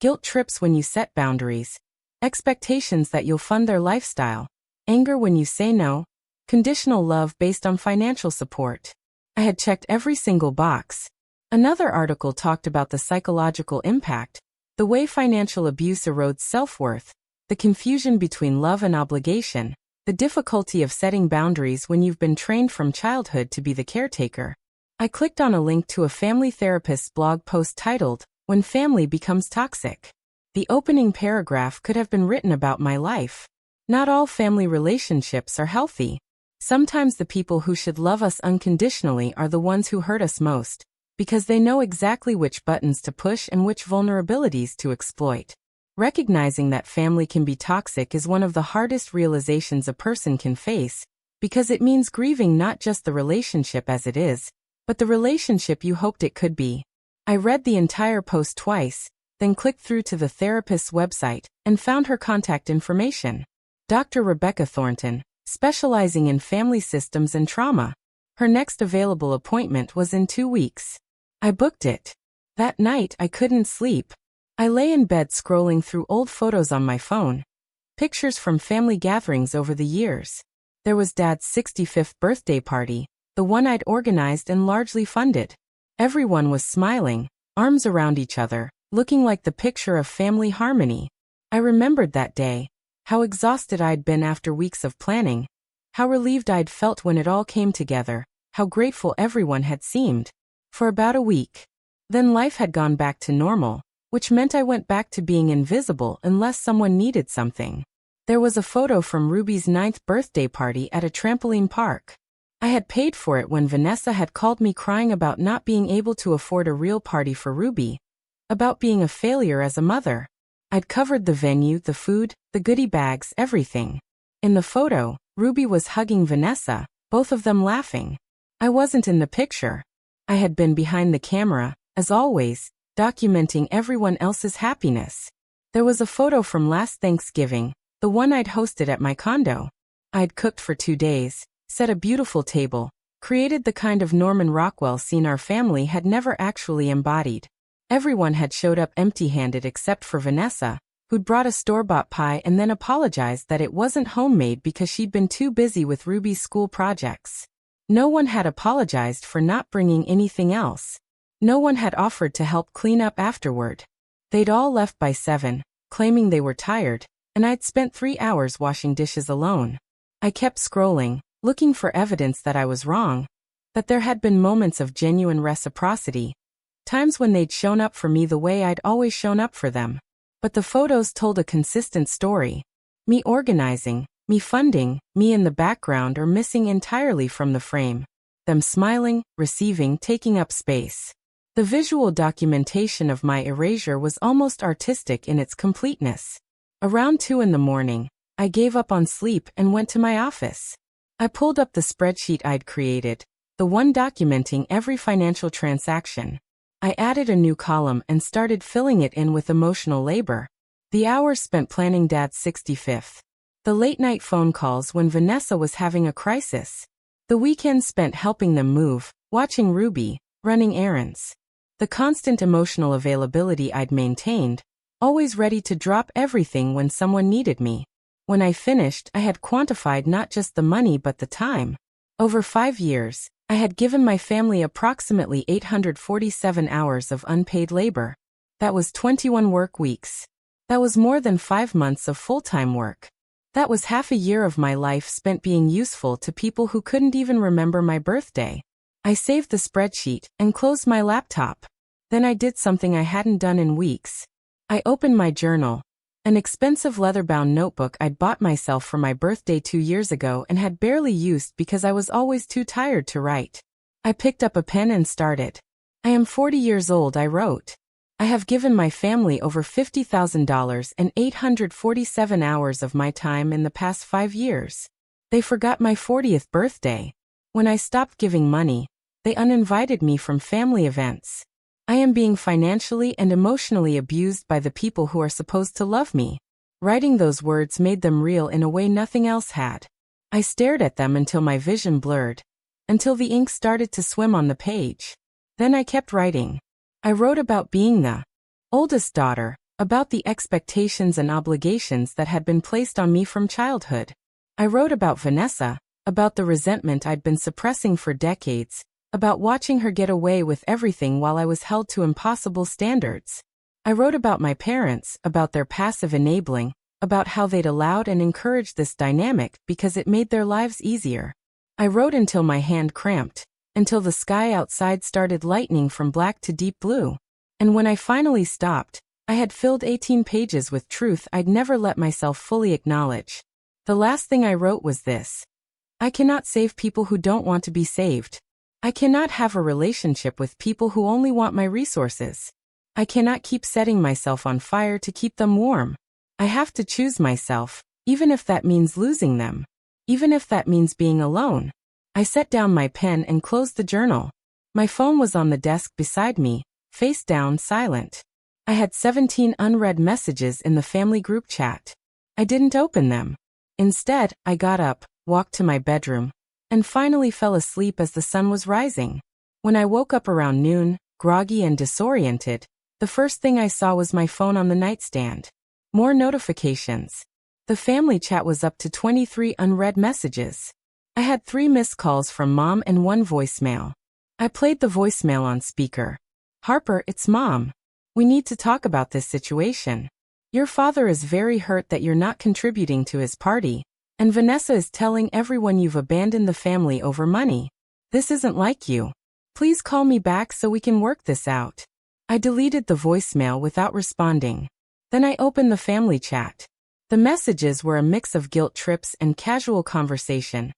[SPEAKER 1] Guilt trips when you set boundaries. Expectations that you'll fund their lifestyle. Anger when you say no. Conditional love based on financial support. I had checked every single box. Another article talked about the psychological impact, the way financial abuse erodes self-worth, the confusion between love and obligation, the difficulty of setting boundaries when you've been trained from childhood to be the caretaker. I clicked on a link to a family therapist's blog post titled, When Family Becomes Toxic. The opening paragraph could have been written about my life. Not all family relationships are healthy. Sometimes the people who should love us unconditionally are the ones who hurt us most, because they know exactly which buttons to push and which vulnerabilities to exploit. Recognizing that family can be toxic is one of the hardest realizations a person can face, because it means grieving not just the relationship as it is, but the relationship you hoped it could be. I read the entire post twice, then clicked through to the therapist's website and found her contact information. Dr. Rebecca Thornton, specializing in family systems and trauma. Her next available appointment was in 2 weeks. I booked it. That night I couldn't sleep. I lay in bed scrolling through old photos on my phone. Pictures from family gatherings over the years. There was Dad's 65th birthday party, the one I'd organized and largely funded. Everyone was smiling, arms around each other, looking like the picture of family harmony. I remembered that day, how exhausted I'd been after weeks of planning, how relieved I'd felt when it all came together, how grateful everyone had seemed. For about a week. Then life had gone back to normal, which meant I went back to being invisible unless someone needed something. There was a photo from Ruby's 9th birthday party at a trampoline park. I had paid for it when Vanessa had called me crying about not being able to afford a real party for Ruby, about being a failure as a mother. I'd covered the venue, the food, the goodie bags, everything. In the photo, Ruby was hugging Vanessa, both of them laughing. I wasn't in the picture. I had been behind the camera, as always, documenting everyone else's happiness. There was a photo from last Thanksgiving, the one I'd hosted at my condo. I'd cooked for 2 days, set a beautiful table, created the kind of Norman Rockwell scene our family had never actually embodied. Everyone had showed up empty-handed except for Vanessa, who'd brought a store-bought pie and then apologized that it wasn't homemade because she'd been too busy with Ruby's school projects. No one had apologized for not bringing anything else. No one had offered to help clean up afterward. They'd all left by 7, claiming they were tired, and I'd spent 3 hours washing dishes alone. I kept scrolling, looking for evidence that I was wrong, that there had been moments of genuine reciprocity, times when they'd shown up for me the way I'd always shown up for them. But the photos told a consistent story. Me organizing, me funding, me in the background or missing entirely from the frame. Them smiling, receiving, taking up space. The visual documentation of my erasure was almost artistic in its completeness. Around 2 in the morning, I gave up on sleep and went to my office. I pulled up the spreadsheet I'd created, the one documenting every financial transaction. I added a new column and started filling it in with emotional labor. The hours spent planning Dad's 65th. The late-night phone calls when Vanessa was having a crisis. The weekends spent helping them move, watching Ruby, running errands. The constant emotional availability I'd maintained, always ready to drop everything when someone needed me. When I finished, I had quantified not just the money but the time. Over 5 years, I had given my family approximately 847 hours of unpaid labor. That was 21 work weeks. That was more than 5 months of full-time work. That was half a year of my life spent being useful to people who couldn't even remember my birthday. I saved the spreadsheet and closed my laptop. Then I did something I hadn't done in weeks. I opened my journal, an expensive leather-bound notebook I'd bought myself for my birthday 2 years ago and had barely used because I was always too tired to write. I picked up a pen and started. I am 40 years old, I wrote. I have given my family over $50,000 and 847 hours of my time in the past 5 years. They forgot my 40th birthday. When I stopped giving money, they uninvited me from family events. I am being financially and emotionally abused by the people who are supposed to love me. Writing those words made them real in a way nothing else had. I stared at them until my vision blurred, until the ink started to swim on the page. Then I kept writing. I wrote about being the oldest daughter, about the expectations and obligations that had been placed on me from childhood. I wrote about Vanessa, about the resentment I'd been suppressing for decades, about watching her get away with everything while I was held to impossible standards. I wrote about my parents, about their passive enabling, about how they'd allowed and encouraged this dynamic because it made their lives easier. I wrote until my hand cramped, until the sky outside started lightening from black to deep blue. And when I finally stopped, I had filled 18 pages with truth I'd never let myself fully acknowledge. The last thing I wrote was this. I cannot save people who don't want to be saved. I cannot have a relationship with people who only want my resources. I cannot keep setting myself on fire to keep them warm. I have to choose myself, even if that means losing them. Even if that means being alone. I set down my pen and closed the journal. My phone was on the desk beside me, face down, silent. I had 17 unread messages in the family group chat. I didn't open them. Instead, I got up, walked to my bedroom, and finally fell asleep as the sun was rising. When I woke up around noon, groggy and disoriented, the first thing I saw was my phone on the nightstand. More notifications. The family chat was up to 23 unread messages. I had 3 missed calls from Mom and 1 voicemail. I played the voicemail on speaker. Harper, it's Mom. We need to talk about this situation. Your father is very hurt that you're not contributing to his party, and Vanessa is telling everyone you've abandoned the family over money. This isn't like you. Please call me back so we can work this out. I deleted the voicemail without responding. Then I opened the family chat. The messages were a mix of guilt trips and casual conversation,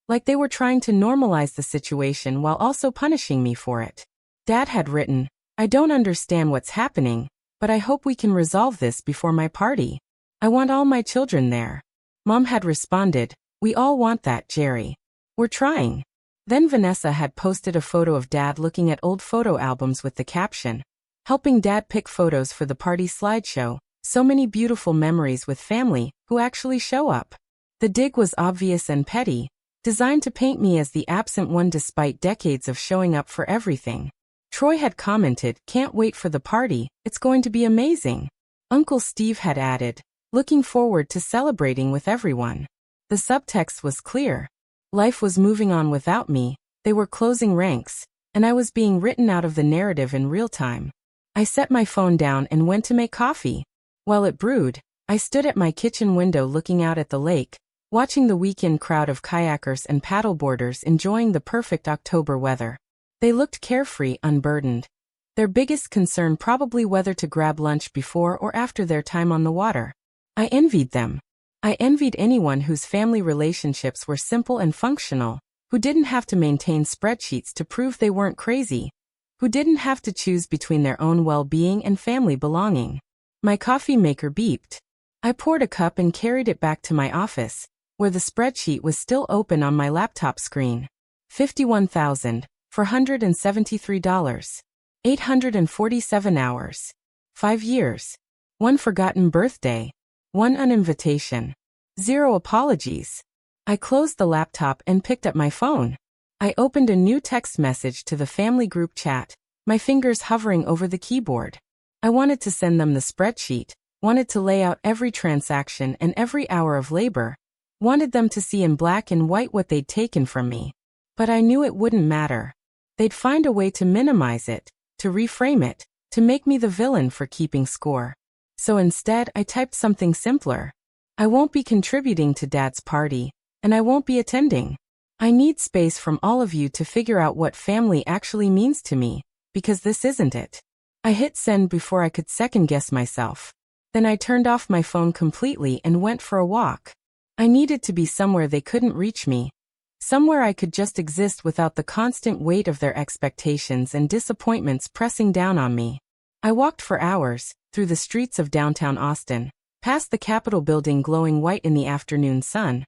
[SPEAKER 1] like they were trying to normalize the situation while also punishing me for it. Dad had written, I don't understand what's happening, but I hope we can resolve this before my party. I want all my children there. Mom had responded, we all want that, Jerry. We're trying. Then Vanessa had posted a photo of Dad looking at old photo albums with the caption, helping Dad pick photos for the party slideshow, so many beautiful memories with family who actually show up. The dig was obvious and petty, designed to paint me as the absent one despite decades of showing up for everything. Troy had commented, can't wait for the party, it's going to be amazing. Uncle Steve had added, looking forward to celebrating with everyone. The subtext was clear. Life was moving on without me, they were closing ranks, and I was being written out of the narrative in real time. I set my phone down and went to make coffee. While it brewed, I stood at my kitchen window looking out at the lake, watching the weekend crowd of kayakers and paddleboarders enjoying the perfect October weather. They looked carefree, unburdened. Their biggest concern probably whether to grab lunch before or after their time on the water. I envied them. I envied anyone whose family relationships were simple and functional, who didn't have to maintain spreadsheets to prove they weren't crazy, who didn't have to choose between their own well-being and family belonging. My coffee maker beeped. I poured a cup and carried it back to my office, where the spreadsheet was still open on my laptop screen. $51,473. 847 hours. 5 years. 1 forgotten birthday. 1 uninvitation. 0 apologies. I closed the laptop and picked up my phone. I opened a new text message to the family group chat, my fingers hovering over the keyboard. I wanted to send them the spreadsheet, wanted to lay out every transaction and every hour of labor, wanted them to see in black and white what they'd taken from me. But I knew it wouldn't matter. They'd find a way to minimize it, to reframe it, to make me the villain for keeping score. So instead, I typed something simpler. I won't be contributing to Dad's party, and I won't be attending. I need space from all of you to figure out what family actually means to me, because this isn't it. I hit send before I could second-guess myself. Then I turned off my phone completely and went for a walk. I needed to be somewhere they couldn't reach me, somewhere I could just exist without the constant weight of their expectations and disappointments pressing down on me. I walked for hours, through the streets of downtown Austin, past the Capitol building glowing white in the afternoon sun,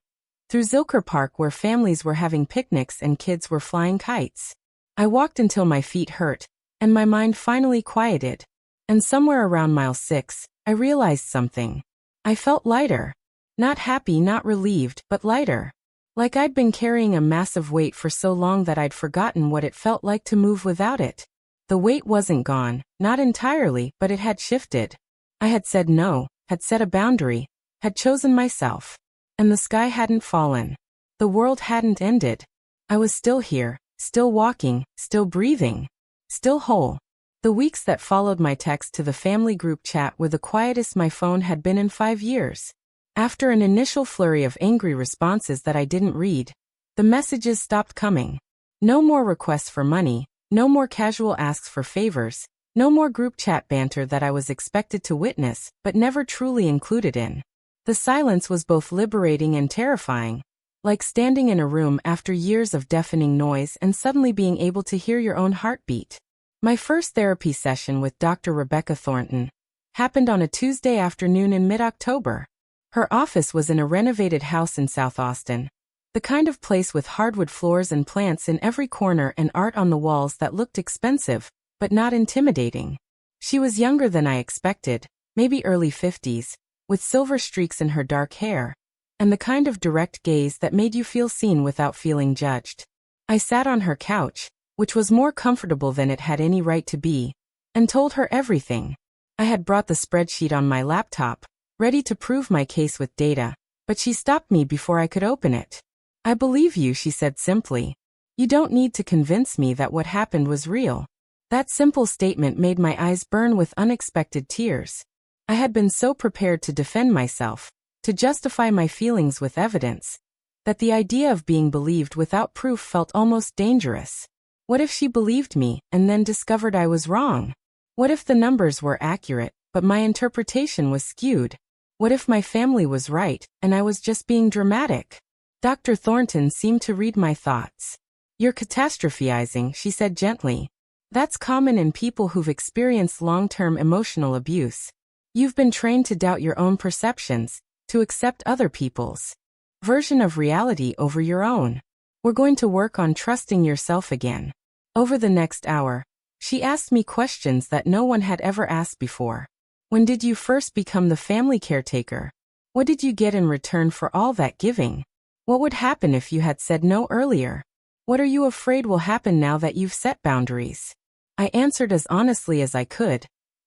[SPEAKER 1] through Zilker Park where families were having picnics and kids were flying kites. I walked until my feet hurt, and my mind finally quieted. And somewhere around mile 6, I realized something. I felt lighter. Not happy, not relieved, but lighter. Like I'd been carrying a massive weight for so long that I'd forgotten what it felt like to move without it. The weight wasn't gone, not entirely, but it had shifted. I had said no, had set a boundary, had chosen myself. And the sky hadn't fallen. The world hadn't ended. I was still here, still walking, still breathing, still whole. The weeks that followed my text to the family group chat were the quietest my phone had been in 5 years. After an initial flurry of angry responses that I didn't read, the messages stopped coming. No more requests for money, no more casual asks for favors, no more group chat banter that I was expected to witness but never truly included in. The silence was both liberating and terrifying, like standing in a room after years of deafening noise and suddenly being able to hear your own heartbeat. My first therapy session with Dr. Rebecca Thornton happened on a Tuesday afternoon in mid-October. Her office was in a renovated house in South Austin, the kind of place with hardwood floors and plants in every corner and art on the walls that looked expensive, but not intimidating. She was younger than I expected, maybe early 50s, with silver streaks in her dark hair, and the kind of direct gaze that made you feel seen without feeling judged. I sat on her couch, which was more comfortable than it had any right to be, and told her everything. I had brought the spreadsheet on my laptop, ready to prove my case with data, but she stopped me before I could open it. "I believe you," she said simply. "You don't need to convince me that what happened was real." That simple statement made my eyes burn with unexpected tears. I had been so prepared to defend myself, to justify my feelings with evidence, that the idea of being believed without proof felt almost dangerous. What if she believed me and then discovered I was wrong? What if the numbers were accurate, but my interpretation was skewed? What if my family was right and I was just being dramatic? Dr. Thornton seemed to read my thoughts. "You're catastrophizing," she said gently. "That's common in people who've experienced long-term emotional abuse. You've been trained to doubt your own perceptions, to accept other people's version of reality over your own. We're going to work on trusting yourself again." Over the next hour, she asked me questions that no one had ever asked before. When did you first become the family caretaker? What did you get in return for all that giving? What would happen if you had said no earlier? What are you afraid will happen now that you've set boundaries? I answered as honestly as I could,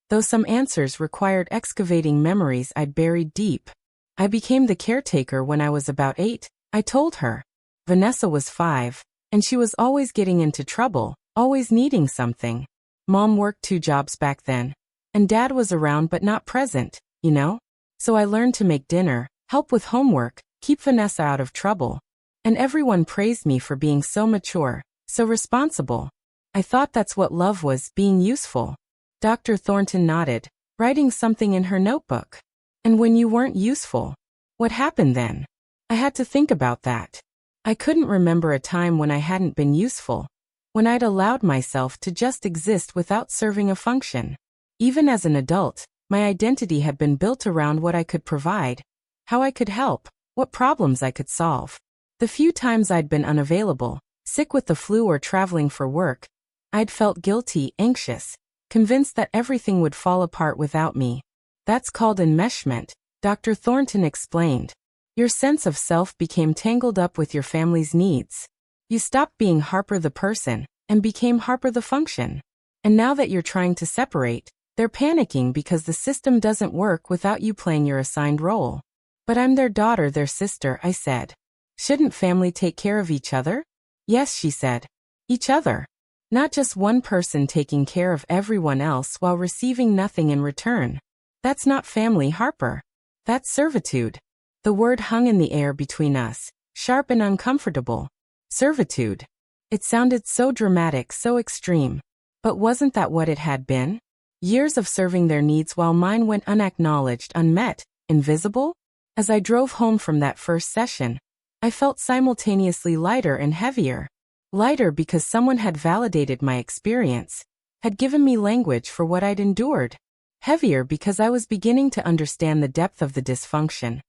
[SPEAKER 1] though some answers required excavating memories I'd buried deep. "I became the caretaker when I was about 8, I told her. Vanessa was 5, and she was always getting into trouble, always needing something. Mom worked 2 jobs back then, and Dad was around but not present, you know? So I learned to make dinner, help with homework, keep Vanessa out of trouble. And everyone praised me for being so mature, so responsible. I thought that's what love was, being useful." Dr. Thornton nodded, writing something in her notebook. "And when you weren't useful, what happened then?" I had to think about that. I couldn't remember a time when I hadn't been useful, when I'd allowed myself to just exist without serving a function. Even as an adult, my identity had been built around what I could provide, how I could help, what problems I could solve. The few times I'd been unavailable, sick with the flu or traveling for work, I'd felt guilty, anxious, convinced that everything would fall apart without me. "That's called enmeshment," Dr. Thornton explained. "Your sense of self became tangled up with your family's needs. You stopped being Harper the person and became Harper the function. And now that you're trying to separate, they're panicking because the system doesn't work without you playing your assigned role." "But I'm their daughter, their sister," I said. "Shouldn't family take care of each other?" "Yes," she said. "Each other. Not just one person taking care of everyone else while receiving nothing in return. That's not family, Harper. That's servitude." The word hung in the air between us, sharp and uncomfortable. Servitude. It sounded so dramatic, so extreme. But wasn't that what it had been? Years of serving their needs while mine went unacknowledged, unmet, invisible? As I drove home from that first session, I felt simultaneously lighter and heavier. Lighter because someone had validated my experience, had given me language for what I'd endured. Heavier because I was beginning to understand the depth of the dysfunction.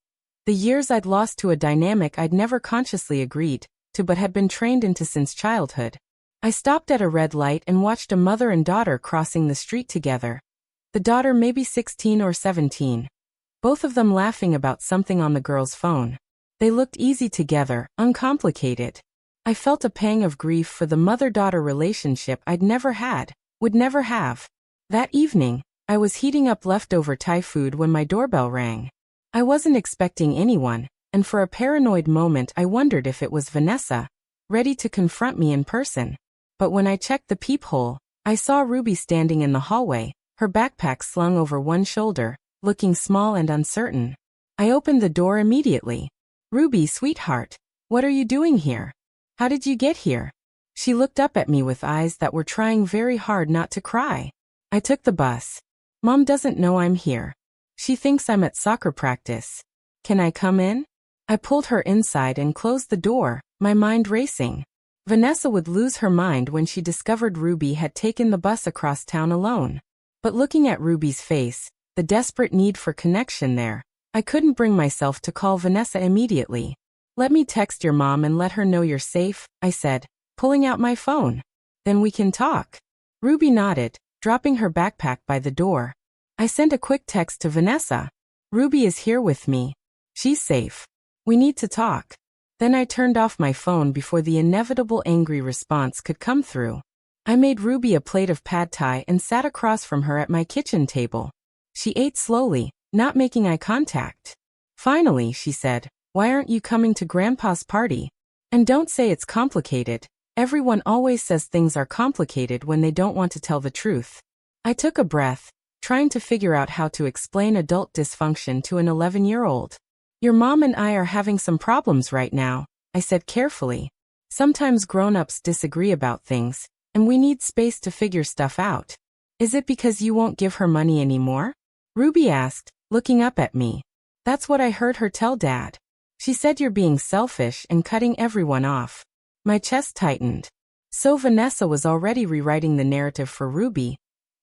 [SPEAKER 1] The years I'd lost to a dynamic I'd never consciously agreed to but had been trained into since childhood. I stopped at a red light and watched a mother and daughter crossing the street together. The daughter maybe 16 or 17. Both of them laughing about something on the girl's phone. They looked easy together, uncomplicated. I felt a pang of grief for the mother-daughter relationship I'd never had, would never have. That evening, I was heating up leftover Thai food when my doorbell rang. I wasn't expecting anyone, and for a paranoid moment I wondered if it was Vanessa, ready to confront me in person. But when I checked the peephole, I saw Ruby standing in the hallway, her backpack slung over one shoulder, looking small and uncertain. I opened the door immediately. "Ruby, sweetheart, what are you doing here? How did you get here?" She looked up at me with eyes that were trying very hard not to cry. "I took the bus. Mom doesn't know I'm here. She thinks I'm at soccer practice. Can I come in?" I pulled her inside and closed the door, my mind racing. Vanessa would lose her mind when she discovered Ruby had taken the bus across town alone. But looking at Ruby's face, the desperate need for connection there, I couldn't bring myself to call Vanessa immediately. "Let me text your mom and let her know you're safe," I said, pulling out my phone. "Then we can talk." Ruby nodded, dropping her backpack by the door. I sent a quick text to Vanessa. "Ruby is here with me. She's safe. We need to talk." Then I turned off my phone before the inevitable angry response could come through. I made Ruby a plate of pad thai and sat across from her at my kitchen table. She ate slowly, not making eye contact. Finally, she said, "Why aren't you coming to Grandpa's party? And don't say it's complicated. Everyone always says things are complicated when they don't want to tell the truth." I took a breath, trying to figure out how to explain adult dysfunction to an 11-year-old. "Your mom and I are having some problems right now," I said carefully. "Sometimes grown-ups disagree about things, and we need space to figure stuff out." "Is it because you won't give her money anymore?" Ruby asked, looking up at me. "That's what I heard her tell Dad. She said you're being selfish and cutting everyone off." My chest tightened. So Vanessa was already rewriting the narrative for Ruby,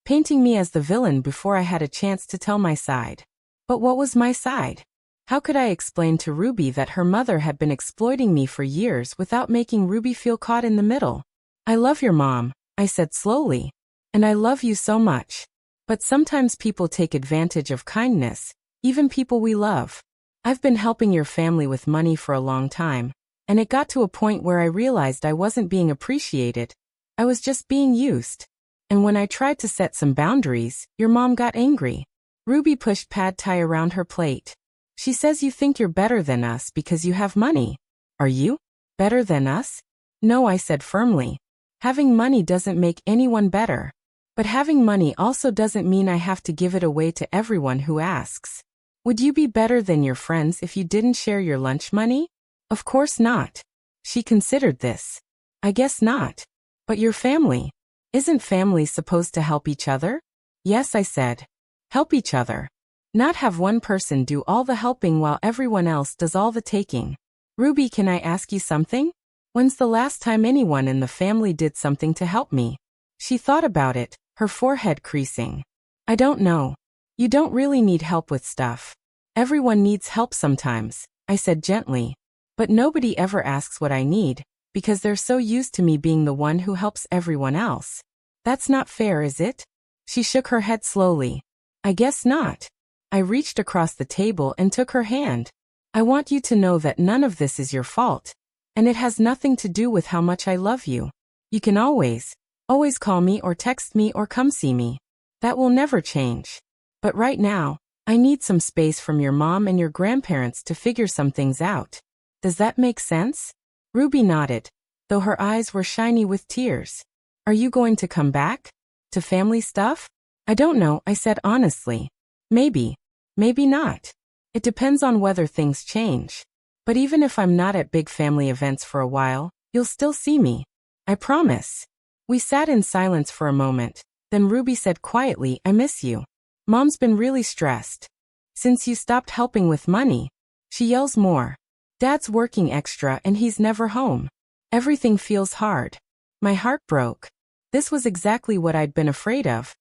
[SPEAKER 1] painting me as the villain before I had a chance to tell my side. But what was my side? How could I explain to Ruby that her mother had been exploiting me for years without making Ruby feel caught in the middle? "I love your mom," I said slowly. "And I love you so much. But sometimes people take advantage of kindness, even people we love. I've been helping your family with money for a long time, and it got to a point where I realized I wasn't being appreciated. I was just being used. And when I tried to set some boundaries, your mom got angry." Ruby pushed pad thai around her plate. "She says you think you're better than us because you have money. Are you? Better than us?" "No," I said firmly. "Having money doesn't make anyone better. But having money also doesn't mean I have to give it away to everyone who asks. Would you be better than your friends if you didn't share your lunch money?" "Of course not." She considered this. "I guess not. But your family. Isn't family supposed to help each other?" "Yes," I said. "Help each other. Not have one person do all the helping while everyone else does all the taking." "Ruby, can I ask you something? When's the last time anyone in the family did something to help me?" She thought about it, her forehead creasing. "I don't know. You don't really need help with stuff. Everyone needs help sometimes," I said gently. "But nobody ever asks what I need, because they're so used to me being the one who helps everyone else. That's not fair, is it?" She shook her head slowly. "I guess not." I reached across the table and took her hand. "I want you to know that none of this is your fault, and it has nothing to do with how much I love you. You can always call me or text me or come see me. That will never change. But right now, I need some space from your mom and your grandparents to figure some things out. Does that make sense?" Ruby nodded, though her eyes were shiny with tears. "Are you going to come back? To family stuff?" "I don't know," I said honestly. "Maybe. Maybe not. It depends on whether things change. But even if I'm not at big family events for a while, you'll still see me. I promise." We sat in silence for a moment. Then Ruby said quietly, "I miss you. Mom's been really stressed. Since you stopped helping with money. She yells more. Dad's working extra and he's never home. Everything feels hard." My heart broke. This was exactly what I'd been afraid of.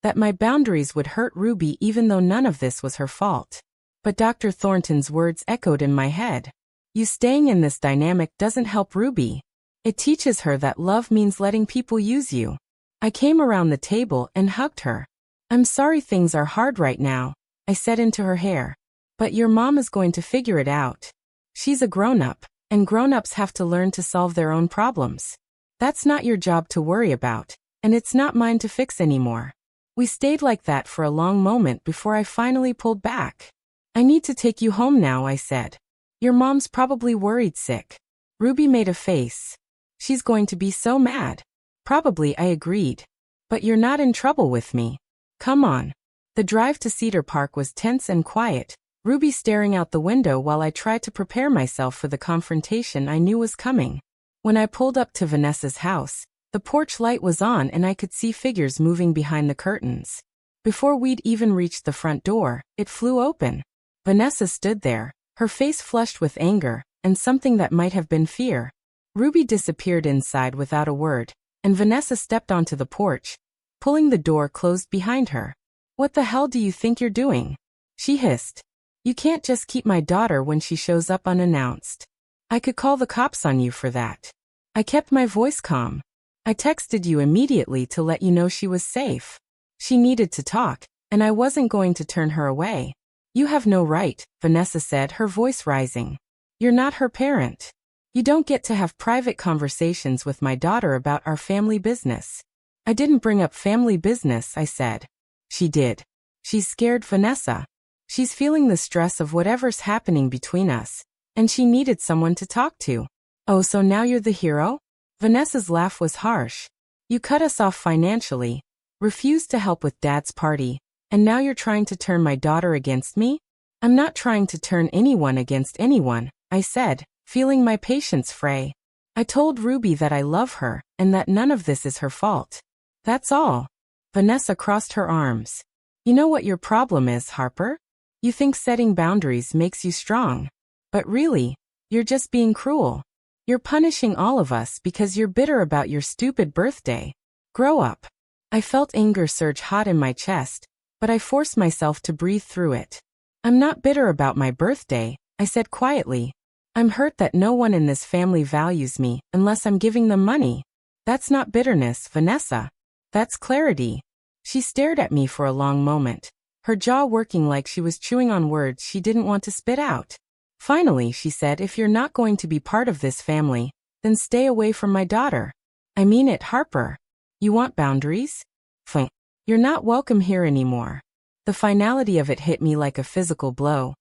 [SPEAKER 1] That my boundaries would hurt Ruby even though none of this was her fault. But Dr. Thornton's words echoed in my head. You staying in this dynamic doesn't help Ruby. It teaches her that love means letting people use you. I came around the table and hugged her. "I'm sorry things are hard right now," I said into her hair. "But your mom is going to figure it out. She's a grown-up, and grown-ups have to learn to solve their own problems. That's not your job to worry about, and it's not mine to fix anymore." We stayed like that for a long moment before I finally pulled back. "I need to take you home now," I said. "Your mom's probably worried sick." Ruby made a face. "She's going to be so mad." "Probably," I agreed. "But you're not in trouble with me. Come on." The drive to Cedar Park was tense and quiet, Ruby staring out the window while I tried to prepare myself for the confrontation I knew was coming. When I pulled up to Vanessa's house, the porch light was on and I could see figures moving behind the curtains. Before we'd even reached the front door, it flew open. Vanessa stood there, her face flushed with anger, and something that might have been fear. Ruby disappeared inside without a word, and Vanessa stepped onto the porch, pulling the door closed behind her. "What the hell do you think you're doing?" she hissed. "You can't just keep my daughter when she shows up unannounced. I could call the cops on you for that." I kept my voice calm. "I texted you immediately to let you know she was safe. She needed to talk, and I wasn't going to turn her away." "You have no right," Vanessa said, her voice rising. "You're not her parent. You don't get to have private conversations with my daughter about our family business." "I didn't bring up family business," I said. "She did. She's scared, Vanessa. She's feeling the stress of whatever's happening between us, and she needed someone to talk to." "Oh, so now you're the hero?" Vanessa's laugh was harsh. "You cut us off financially, refused to help with Dad's party, and now you're trying to turn my daughter against me?" "I'm not trying to turn anyone against anyone," I said, feeling my patience fray. "I told Ruby that I love her, and that none of this is her fault. That's all." Vanessa crossed her arms. "You know what your problem is, Harper? You think setting boundaries makes you strong. But really, you're just being cruel. You're punishing all of us because you're bitter about your stupid birthday. Grow up." I felt anger surge hot in my chest, but I forced myself to breathe through it. "I'm not bitter about my birthday," I said quietly. "I'm hurt that no one in this family values me unless I'm giving them money. That's not bitterness, Vanessa. That's clarity." She stared at me for a long moment, her jaw working like she was chewing on words she didn't want to spit out. Finally, she said, "If you're not going to be part of this family, then stay away from my daughter." "I mean it, Harper. You want boundaries? Fine. You're not welcome here anymore." The finality of it hit me like a physical blow,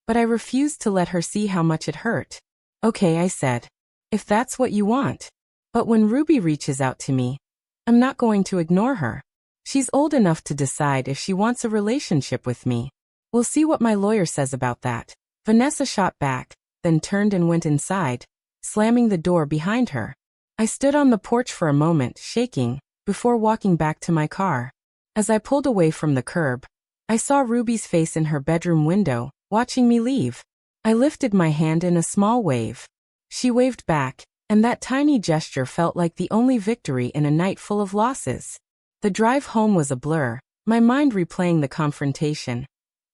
[SPEAKER 1] but I refused to let her see how much it hurt. "Okay," I said, "if that's what you want. But when Ruby reaches out to me, I'm not going to ignore her. She's old enough to decide if she wants a relationship with me. We'll see what my lawyer says about that." Vanessa shot back, then turned and went inside, slamming the door behind her. I stood on the porch for a moment, shaking, before walking back to my car. As I pulled away from the curb, I saw Ruby's face in her bedroom window, watching me leave. I lifted my hand in a small wave. She waved back, and that tiny gesture felt like the only victory in a night full of losses. The drive home was a blur, my mind replaying the confrontation,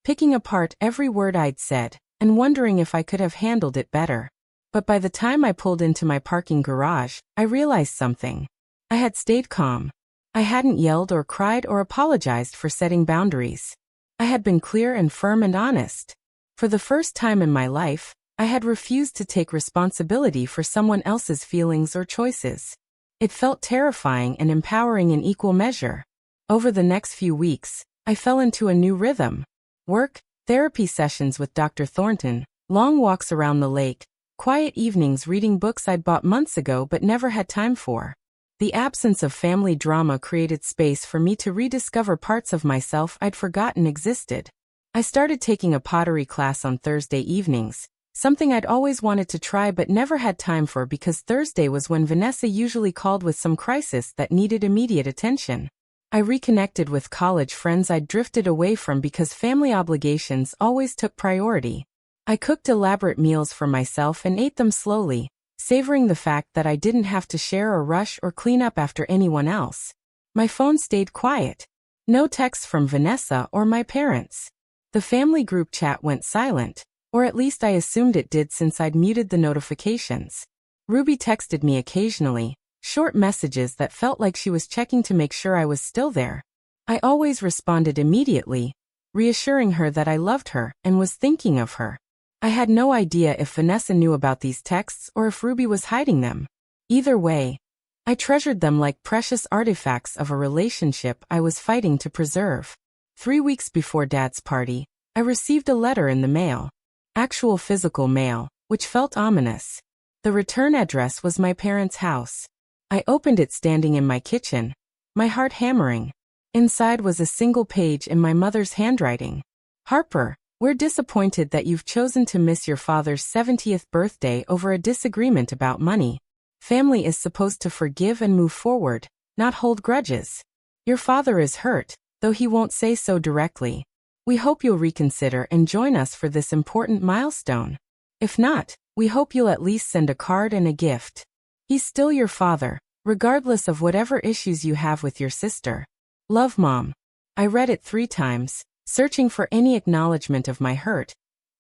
[SPEAKER 1] picking apart every word I'd said, and wondering if I could have handled it better. But by the time I pulled into my parking garage, I realized something. I had stayed calm. I hadn't yelled or cried or apologized for setting boundaries. I had been clear and firm and honest. For the first time in my life, I had refused to take responsibility for someone else's feelings or choices. It felt terrifying and empowering in equal measure. Over the next few weeks, I fell into a new rhythm. Work, therapy sessions with Dr. Thornton, long walks around the lake, quiet evenings reading books I'd bought months ago but never had time for. The absence of family drama created space for me to rediscover parts of myself I'd forgotten existed. I started taking a pottery class on Thursday evenings, something I'd always wanted to try but never had time for because Thursday was when Vanessa usually called with some crisis that needed immediate attention. I reconnected with college friends I'd drifted away from because family obligations always took priority. I cooked elaborate meals for myself and ate them slowly, savoring the fact that I didn't have to share or rush or clean up after anyone else. My phone stayed quiet. No texts from Vanessa or my parents. The family group chat went silent, or at least I assumed it did since I'd muted the notifications. Ruby texted me occasionally, short messages that felt like she was checking to make sure I was still there. I always responded immediately, reassuring her that I loved her and was thinking of her. I had no idea if Vanessa knew about these texts or if Ruby was hiding them. Either way, I treasured them like precious artifacts of a relationship I was fighting to preserve. 3 weeks before Dad's party, I received a letter in the mail. Actual physical mail, which felt ominous. The return address was my parents' house. I opened it standing in my kitchen, my heart hammering. Inside was a single page in my mother's handwriting. "Harper, we're disappointed that you've chosen to miss your father's 70th birthday over a disagreement about money. Family is supposed to forgive and move forward, not hold grudges. Your father is hurt, though he won't say so directly. We hope you'll reconsider and join us for this important milestone. If not, we hope you'll at least send a card and a gift. He's still your father, regardless of whatever issues you have with your sister. Love, Mom. I read it 3 times, searching for any acknowledgement of my hurt,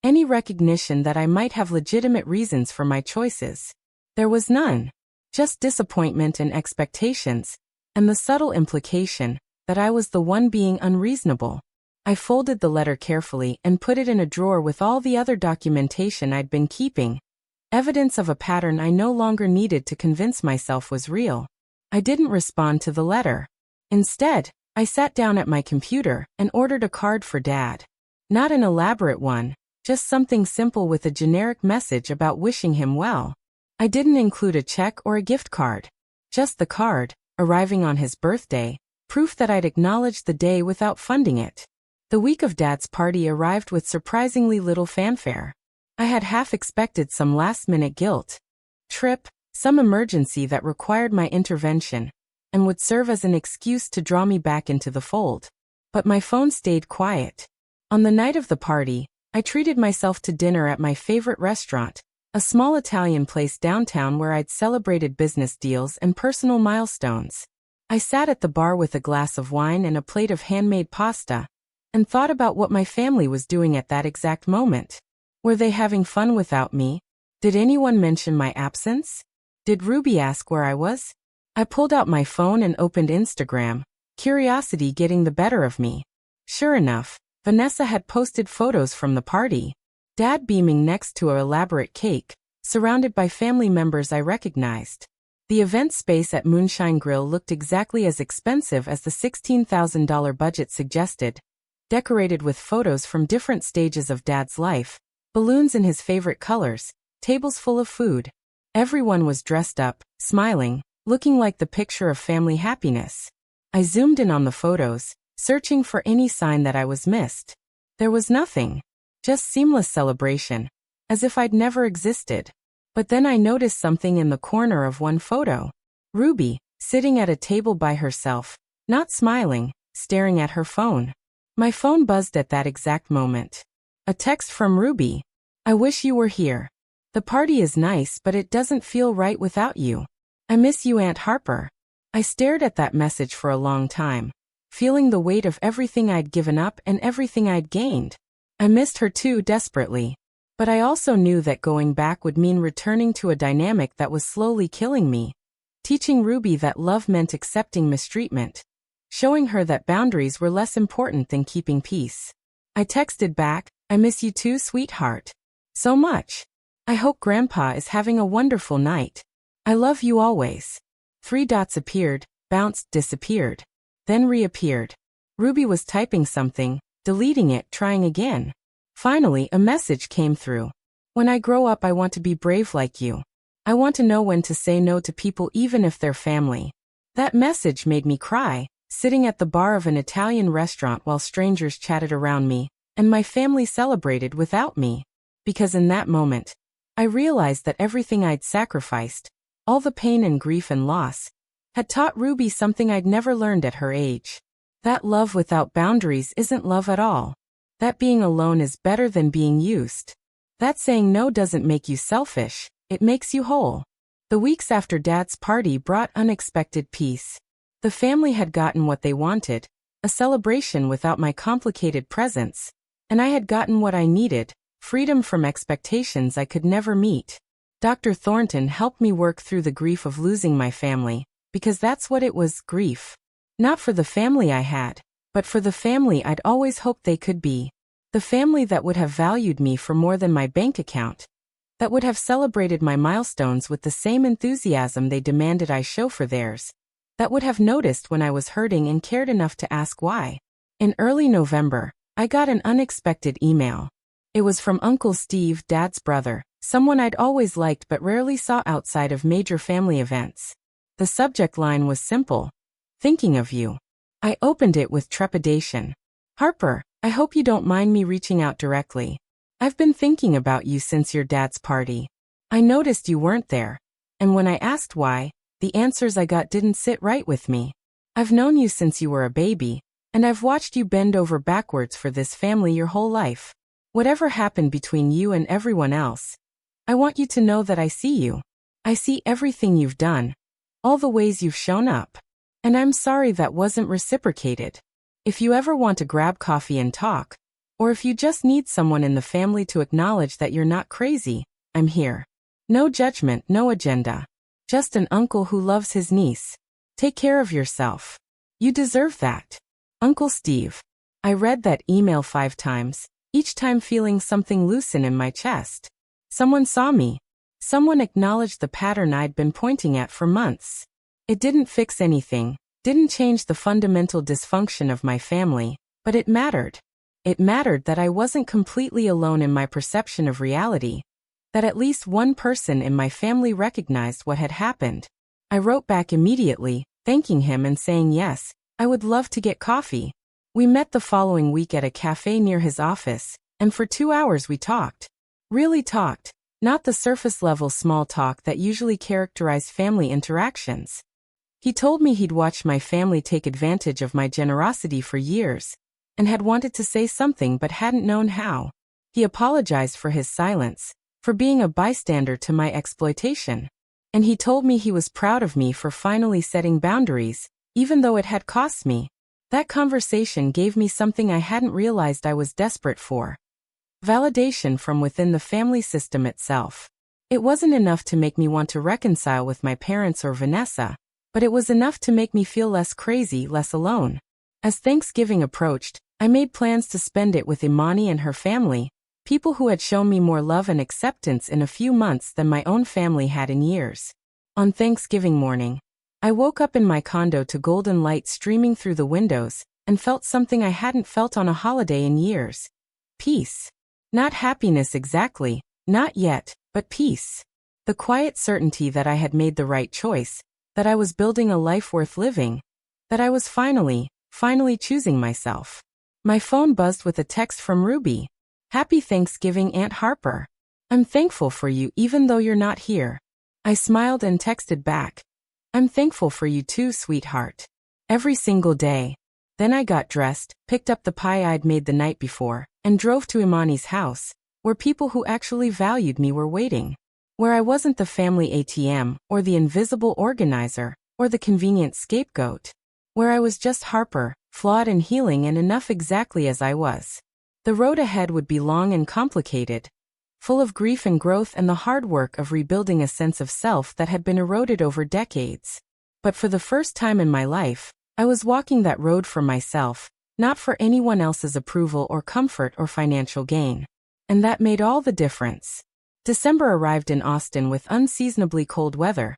[SPEAKER 1] any recognition that I might have legitimate reasons for my choices. There was none. Just disappointment and expectations, and the subtle implication that I was the one being unreasonable. I folded the letter carefully and put it in a drawer with all the other documentation I'd been keeping, evidence of a pattern I no longer needed to convince myself was real. I didn't respond to the letter. Instead, I sat down at my computer and ordered a card for Dad. Not an elaborate one, just something simple with a generic message about wishing him well. I didn't include a check or a gift card. Just the card, arriving on his birthday, proof that I'd acknowledged the day without funding it. The week of Dad's party arrived with surprisingly little fanfare. I had half expected some last-minute guilt trip, some emergency that required my intervention, and would serve as an excuse to draw me back into the fold. But my phone stayed quiet. On the night of the party, I treated myself to dinner at my favorite restaurant, a small Italian place downtown where I'd celebrated business deals and personal milestones. I sat at the bar with a glass of wine and a plate of handmade pasta, and thought about what my family was doing at that exact moment. Were they having fun without me? Did anyone mention my absence? Did Ruby ask where I was? I pulled out my phone and opened Instagram, curiosity getting the better of me. Sure enough, Vanessa had posted photos from the party. Dad beaming next to an elaborate cake, surrounded by family members I recognized. The event space at Moonshine Grill looked exactly as expensive as the $16,000 budget suggested, decorated with photos from different stages of Dad's life, balloons in his favorite colors, tables full of food. Everyone was dressed up, smiling, looking like the picture of family happiness. I zoomed in on the photos, searching for any sign that I was missed. There was nothing. Just seamless celebration, as if I'd never existed. But then I noticed something in the corner of one photo. Ruby, sitting at a table by herself, not smiling, staring at her phone. My phone buzzed at that exact moment. A text from Ruby. I wish you were here. The party is nice, but it doesn't feel right without you. I miss you, Aunt Harper. I stared at that message for a long time, feeling the weight of everything I'd given up and everything I'd gained. I missed her too desperately. But I also knew that going back would mean returning to a dynamic that was slowly killing me. Teaching Ruby that love meant accepting mistreatment. Showing her that boundaries were less important than keeping peace. I texted back, I miss you too, sweetheart. So much. I hope Grandpa is having a wonderful night. I love you always. 3 dots appeared, bounced, disappeared. Then reappeared. Ruby was typing something, deleting it, trying again. Finally, a message came through. When I grow up, I want to be brave like you. I want to know when to say no to people even if they're family. That message made me cry, sitting at the bar of an Italian restaurant while strangers chatted around me, and my family celebrated without me. Because in that moment, I realized that everything I'd sacrificed, all the pain and grief and loss, had taught Ruby something I'd never learned at her age. That love without boundaries isn't love at all. That being alone is better than being used. That saying no doesn't make you selfish, it makes you whole. The weeks after Dad's party brought unexpected peace. The family had gotten what they wanted, a celebration without my complicated presence, and I had gotten what I needed, freedom from expectations I could never meet. Dr. Thornton helped me work through the grief of losing my family, because that's what it was, grief. Not for the family I had, but for the family I'd always hoped they could be. The family that would have valued me for more than my bank account. That would have celebrated my milestones with the same enthusiasm they demanded I show for theirs. That would have noticed when I was hurting and cared enough to ask why. In early November, I got an unexpected email. It was from Uncle Steve, Dad's brother, someone I'd always liked but rarely saw outside of major family events. The subject line was simple. Thinking of you. I opened it with trepidation. Harper, I hope you don't mind me reaching out directly. I've been thinking about you since your dad's party. I noticed you weren't there, and when I asked why, the answers I got didn't sit right with me. I've known you since you were a baby, and I've watched you bend over backwards for this family your whole life. Whatever happened between you and everyone else, I want you to know that I see you. I see everything you've done, all the ways you've shown up. And I'm sorry that wasn't reciprocated. If you ever want to grab coffee and talk, or if you just need someone in the family to acknowledge that you're not crazy, I'm here. No judgment, no agenda. Just an uncle who loves his niece. Take care of yourself. You deserve that. Uncle Steve. I read that email 5 times, each time feeling something loosen in my chest. Someone saw me. Someone acknowledged the pattern I'd been pointing at for months. It didn't fix anything, didn't change the fundamental dysfunction of my family, but it mattered. It mattered that I wasn't completely alone in my perception of reality, that at least one person in my family recognized what had happened. I wrote back immediately, thanking him and saying yes, I would love to get coffee. We met the following week at a cafe near his office, and for 2 hours we talked. Really talked, not the surface-level small talk that usually characterized family interactions. He told me he'd watched my family take advantage of my generosity for years, and had wanted to say something but hadn't known how. He apologized for his silence, for being a bystander to my exploitation. And he told me he was proud of me for finally setting boundaries, even though it had cost me. That conversation gave me something I hadn't realized I was desperate for. Validation from within the family system itself. It wasn't enough to make me want to reconcile with my parents or Vanessa, but it was enough to make me feel less crazy, less alone. As Thanksgiving approached, I made plans to spend it with Imani and her family, people who had shown me more love and acceptance in a few months than my own family had in years. On Thanksgiving morning, I woke up in my condo to golden light streaming through the windows, and felt something I hadn't felt on a holiday in years. Peace. Not happiness exactly, not yet, but peace. The quiet certainty that I had made the right choice, that I was building a life worth living, that I was finally choosing myself. My phone buzzed with a text from Ruby. Happy Thanksgiving, Aunt Harper. I'm thankful for you even though you're not here. I smiled and texted back. I'm thankful for you too, sweetheart. Every single day. Then I got dressed, picked up the pie I'd made the night before, and drove to Imani's house, where people who actually valued me were waiting. Where I wasn't the family ATM, or the invisible organizer, or the convenient scapegoat. Where I was just Harper, flawed and healing and enough exactly as I was. The road ahead would be long and complicated, full of grief and growth and the hard work of rebuilding a sense of self that had been eroded over decades. But for the first time in my life, I was walking that road for myself, not for anyone else's approval or comfort or financial gain. And that made all the difference. December arrived in Austin with unseasonably cold weather,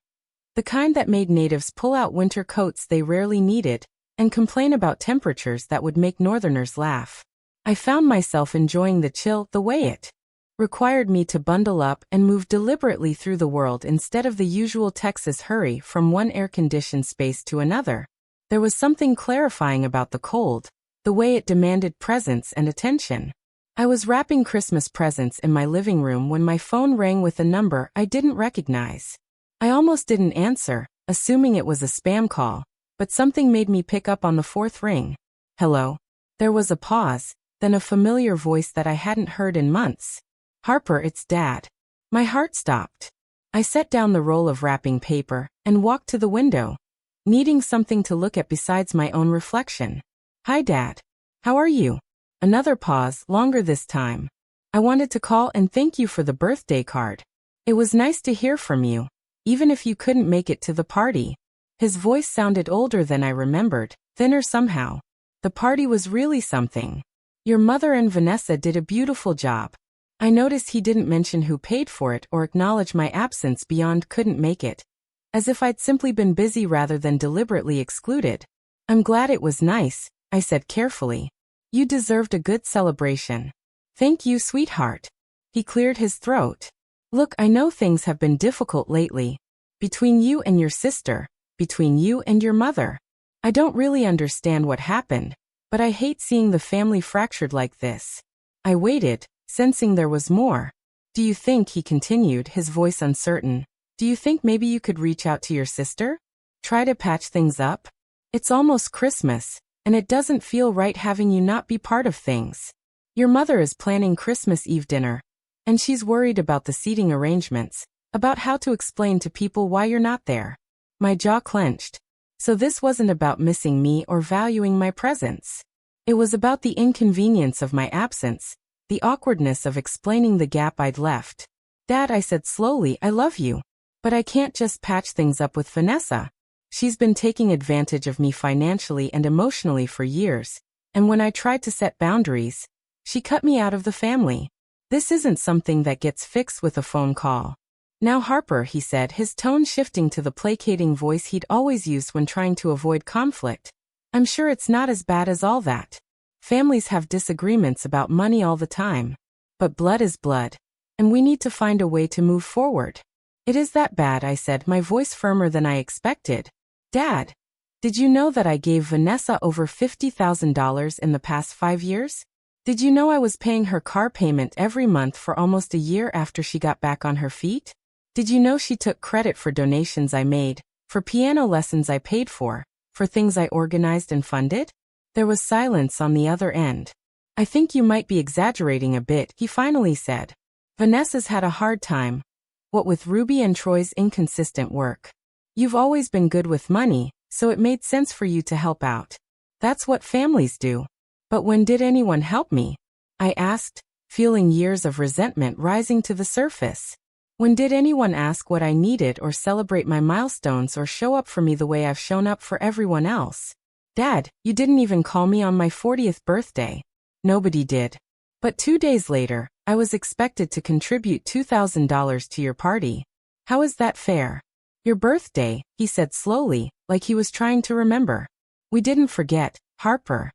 [SPEAKER 1] the kind that made natives pull out winter coats they rarely needed, and complain about temperatures that would make northerners laugh. I found myself enjoying the chill the way it required me to bundle up and move deliberately through the world instead of the usual Texas hurry from one air-conditioned space to another. There was something clarifying about the cold, the way it demanded presence and attention. I was wrapping Christmas presents in my living room when my phone rang with a number I didn't recognize. I almost didn't answer, assuming it was a spam call, but something made me pick up on the 4th ring. Hello. There was a pause, then a familiar voice that I hadn't heard in months. Harper, it's Dad. My heart stopped. I set down the roll of wrapping paper and walked to the window, needing something to look at besides my own reflection. Hi, Dad. How are you? Another pause, longer this time. I wanted to call and thank you for the birthday card. It was nice to hear from you, even if you couldn't make it to the party. His voice sounded older than I remembered, thinner somehow. The party was really something. Your mother and Vanessa did a beautiful job. I noticed he didn't mention who paid for it or acknowledge my absence beyond couldn't make it, as if I'd simply been busy rather than deliberately excluded. I'm glad it was nice, I said carefully. You deserved a good celebration. Thank you, sweetheart. He cleared his throat. Look, I know things have been difficult lately. Between you and your sister, between you and your mother. I don't really understand what happened, but I hate seeing the family fractured like this. I waited, sensing there was more. Do you think, he continued, his voice uncertain, do you think maybe you could reach out to your sister? Try to patch things up? It's almost Christmas, and it doesn't feel right having you not be part of things. Your mother is planning Christmas Eve dinner, and she's worried about the seating arrangements, About how to explain to people why you're not there. My jaw clenched. So this wasn't about missing me or valuing my presence. It was about the inconvenience of my absence, the awkwardness of explaining the gap I'd left. Dad, I said slowly, I love you. But I can't just patch things up with Vanessa. She's been taking advantage of me financially and emotionally for years, and when I tried to set boundaries, she cut me out of the family. This isn't something that gets fixed with a phone call. Now Harper, he said, his tone shifting to the placating voice he'd always used when trying to avoid conflict. I'm sure it's not as bad as all that. Families have disagreements about money all the time. But blood is blood. And we need to find a way to move forward. It is that bad, I said, my voice firmer than I expected. Dad, did you know that I gave Vanessa over $50,000 in the past 5 years? Did you know I was paying her car payment every month for almost a year after she got back on her feet? Did you know she took credit for donations I made, for piano lessons I paid for things I organized and funded? There was silence on the other end. I think you might be exaggerating a bit, he finally said. Vanessa's had a hard time. What with Ruby and Troy's inconsistent work. You've always been good with money, so it made sense for you to help out. That's what families do. But when did anyone help me? I asked, feeling years of resentment rising to the surface. When did anyone ask what I needed or celebrate my milestones or show up for me the way I've shown up for everyone else? Dad, you didn't even call me on my 40th birthday. Nobody did. But 2 days later, I was expected to contribute $2,000 to your party. How is that fair? Your birthday, he said slowly, like he was trying to remember. We didn't forget, Harper.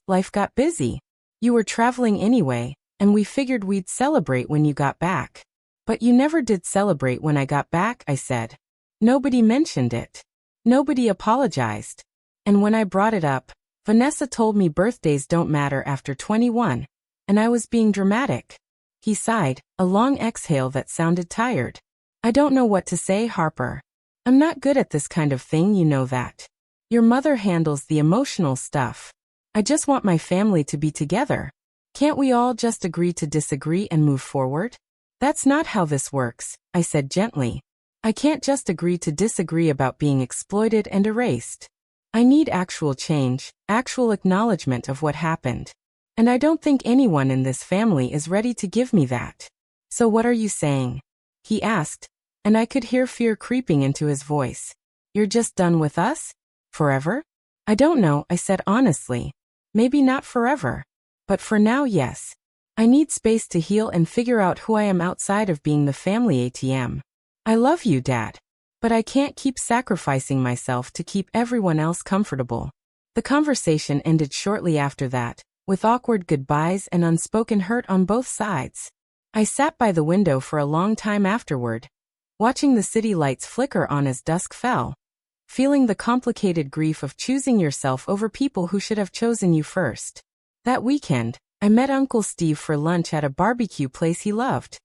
[SPEAKER 1] Life got busy. You were traveling anyway, and we figured we'd celebrate when you got back. But you never did celebrate when I got back, I said. Nobody mentioned it. Nobody apologized. And when I brought it up, Vanessa told me birthdays don't matter after 21, and I was being dramatic. He sighed, a long exhale that sounded tired. I don't know what to say, Harper. I'm not good at this kind of thing, you know that. Your mother handles the emotional stuff. I just want my family to be together. Can't we all just agree to disagree and move forward? That's not how this works, I said gently. I can't just agree to disagree about being exploited and erased. I need actual change, actual acknowledgement of what happened. And I don't think anyone in this family is ready to give me that. So what are you saying? He asked, and I could hear fear creeping into his voice. You're just done with us? Forever? I don't know, I said honestly. Maybe not forever. But for now, yes. I need space to heal and figure out who I am outside of being the family ATM. I love you, Dad. But I can't keep sacrificing myself to keep everyone else comfortable. The conversation ended shortly after that, with awkward goodbyes and unspoken hurt on both sides. I sat by the window for a long time afterward, watching the city lights flicker on as dusk fell, feeling the complicated grief of choosing yourself over people who should have chosen you first. That weekend, I met Uncle Steve for lunch at a barbecue place he loved.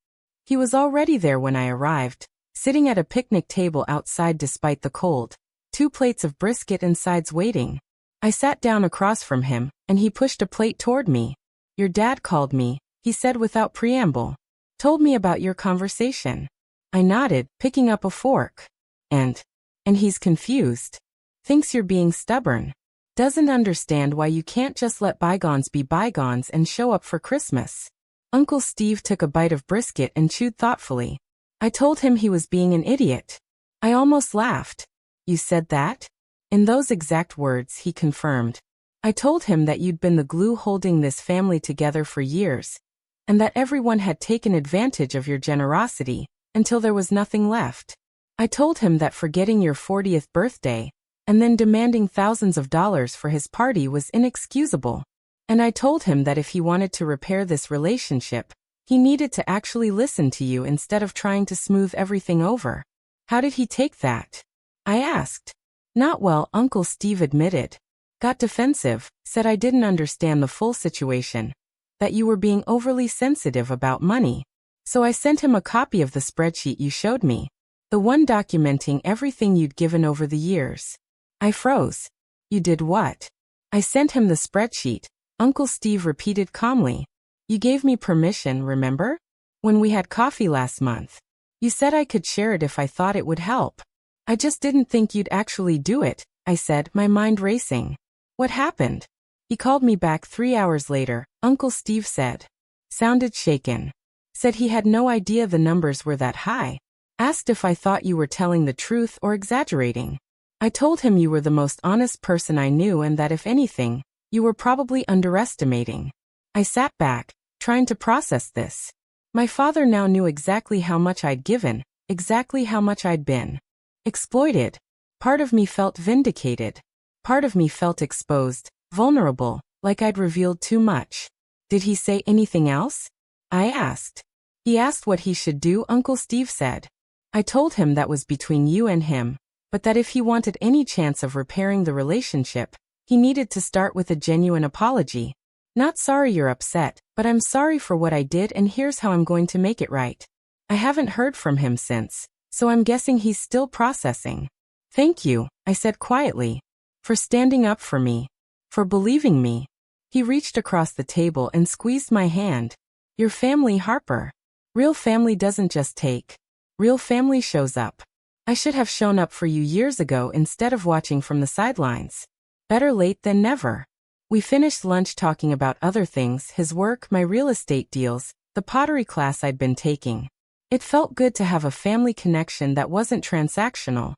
[SPEAKER 1] He was already there when I arrived, sitting at a picnic table outside despite the cold, 2 plates of brisket and sides waiting. I sat down across from him, and he pushed a plate toward me. Your dad called me, he said without preamble. Told me about your conversation. I nodded, picking up a fork. And he's confused. Thinks you're being stubborn. Doesn't understand why you can't just let bygones be bygones and show up for Christmas. Uncle Steve took a bite of brisket and chewed thoughtfully. I told him he was being an idiot. I almost laughed. You said that? In those exact words, he confirmed. I told him that you'd been the glue holding this family together for years, and that everyone had taken advantage of your generosity, until there was nothing left. I told him that forgetting your 40th birthday, and then demanding thousands of dollars for his party was inexcusable. And I told him that if he wanted to repair this relationship, he needed to actually listen to you instead of trying to smooth everything over. How did he take that? I asked. Not well, Uncle Steve admitted. Got defensive, said I didn't understand the full situation, that you were being overly sensitive about money. So I sent him a copy of the spreadsheet you showed me, the one documenting everything you'd given over the years. I froze. You did what? I sent him the spreadsheet, Uncle Steve repeated calmly. You gave me permission, remember? When we had coffee last month. You said I could share it if I thought it would help. I just didn't think you'd actually do it, I said, my mind racing. What happened? He called me back 3 hours later, Uncle Steve said. Sounded shaken. Said he had no idea the numbers were that high. Asked if I thought you were telling the truth or exaggerating. I told him you were the most honest person I knew and that if anything, you were probably underestimating. I sat back, trying to process this. My father now knew exactly how much I'd given, exactly how much I'd been exploited. Part of me felt vindicated. Part of me felt exposed, vulnerable, like I'd revealed too much. Did he say anything else? I asked. He asked what he should do, Uncle Steve said. I told him that was between you and him, but that if he wanted any chance of repairing the relationship, he needed to start with a genuine apology. Not sorry you're upset, but I'm sorry for what I did and here's how I'm going to make it right. I haven't heard from him since, so I'm guessing he's still processing. Thank you, I said quietly, for standing up for me, for believing me. He reached across the table and squeezed my hand. Your family, Harper. Real family doesn't just take. Real family shows up. I should have shown up for you years ago instead of watching from the sidelines. Better late than never. We finished lunch talking about other things, his work, my real estate deals, the pottery class I'd been taking. It felt good to have a family connection that wasn't transactional,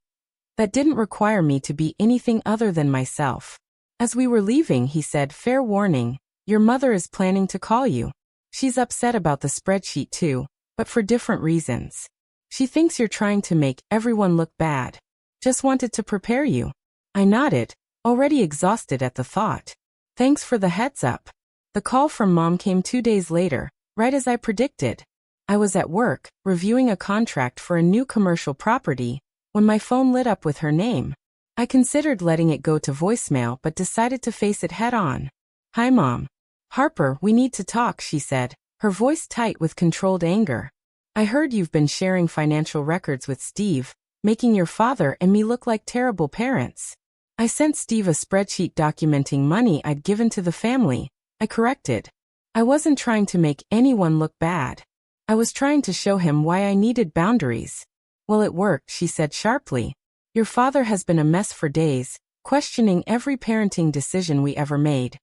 [SPEAKER 1] that didn't require me to be anything other than myself. As we were leaving, he said, fair warning, your mother is planning to call you. She's upset about the spreadsheet too, but for different reasons. She thinks you're trying to make everyone look bad. Just wanted to prepare you. I nodded, already exhausted at the thought. Thanks for the heads up. The call from Mom came 2 days later, right as I predicted. I was at work, reviewing a contract for a new commercial property, when my phone lit up with her name. I considered letting it go to voicemail but decided to face it head on. Hi Mom. Harper, we need to talk, she said, her voice tight with controlled anger. I heard you've been sharing financial records with Steve, making your father and me look like terrible parents. I sent Steve a spreadsheet documenting money I'd given to the family, I corrected. I wasn't trying to make anyone look bad. I was trying to show him why I needed boundaries. Well, it worked, she said sharply. Your father has been a mess for days, questioning every parenting decision we ever made.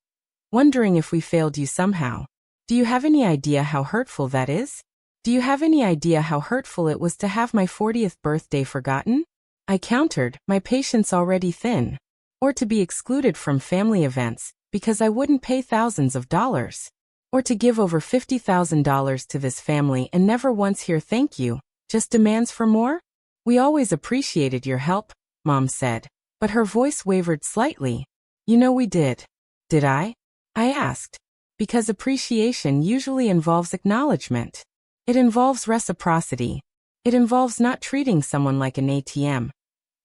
[SPEAKER 1] Wondering if we failed you somehow. Do you have any idea how hurtful that is? Do you have any idea how hurtful it was to have my 40th birthday forgotten? I countered, my patience already thin. Or to be excluded from family events, because I wouldn't pay thousands of dollars. Or to give over $50,000 to this family and never once hear thank you, just demands for more? We always appreciated your help, Mom said, but her voice wavered slightly. You know we did. Did I? I asked. Because appreciation usually involves acknowledgement. It involves reciprocity. It involves not treating someone like an ATM.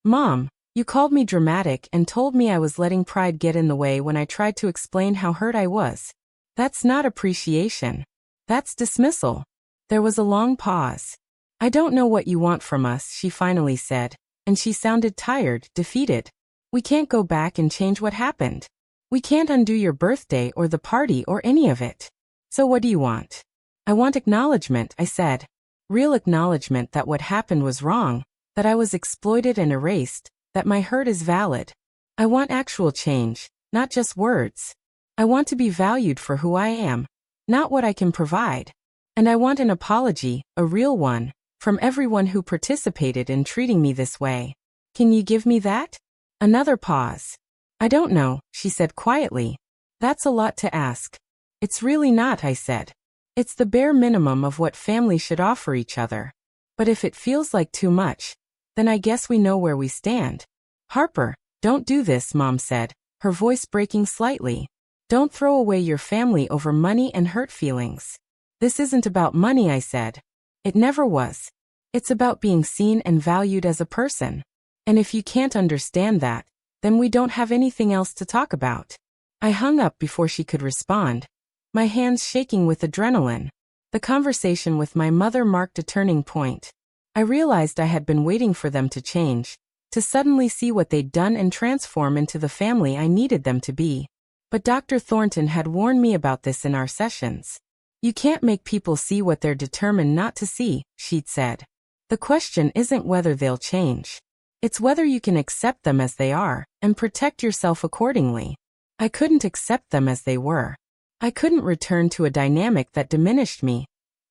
[SPEAKER 1] Mom, you called me dramatic and told me I was letting pride get in the way when I tried to explain how hurt I was. That's not appreciation. That's dismissal. There was a long pause. I don't know what you want from us, she finally said, and she sounded tired, defeated. We can't go back and change what happened. We can't undo your birthday or the party or any of it. So what do you want? I want acknowledgement, I said. Real acknowledgement that what happened was wrong, that I was exploited and erased, that my hurt is valid. I want actual change, not just words. I want to be valued for who I am, not what I can provide. And I want an apology, a real one, from everyone who participated in treating me this way. Can you give me that? Another pause. I don't know, she said quietly. That's a lot to ask. It's really not, I said. It's the bare minimum of what family should offer each other. But if it feels like too much, then I guess we know where we stand. Harper, don't do this, Mom said, her voice breaking slightly. Don't throw away your family over money and hurt feelings. This isn't about money, I said. It never was. It's about being seen and valued as a person. And if you can't understand that, then we don't have anything else to talk about. I hung up before she could respond, my hands shaking with adrenaline. The conversation with my mother marked a turning point. I realized I had been waiting for them to change, to suddenly see what they'd done and transform into the family I needed them to be. But Dr. Thornton had warned me about this in our sessions. You can't make people see what they're determined not to see, she'd said. The question isn't whether they'll change. It's whether you can accept them as they are and protect yourself accordingly. I couldn't accept them as they were. I couldn't return to a dynamic that diminished me,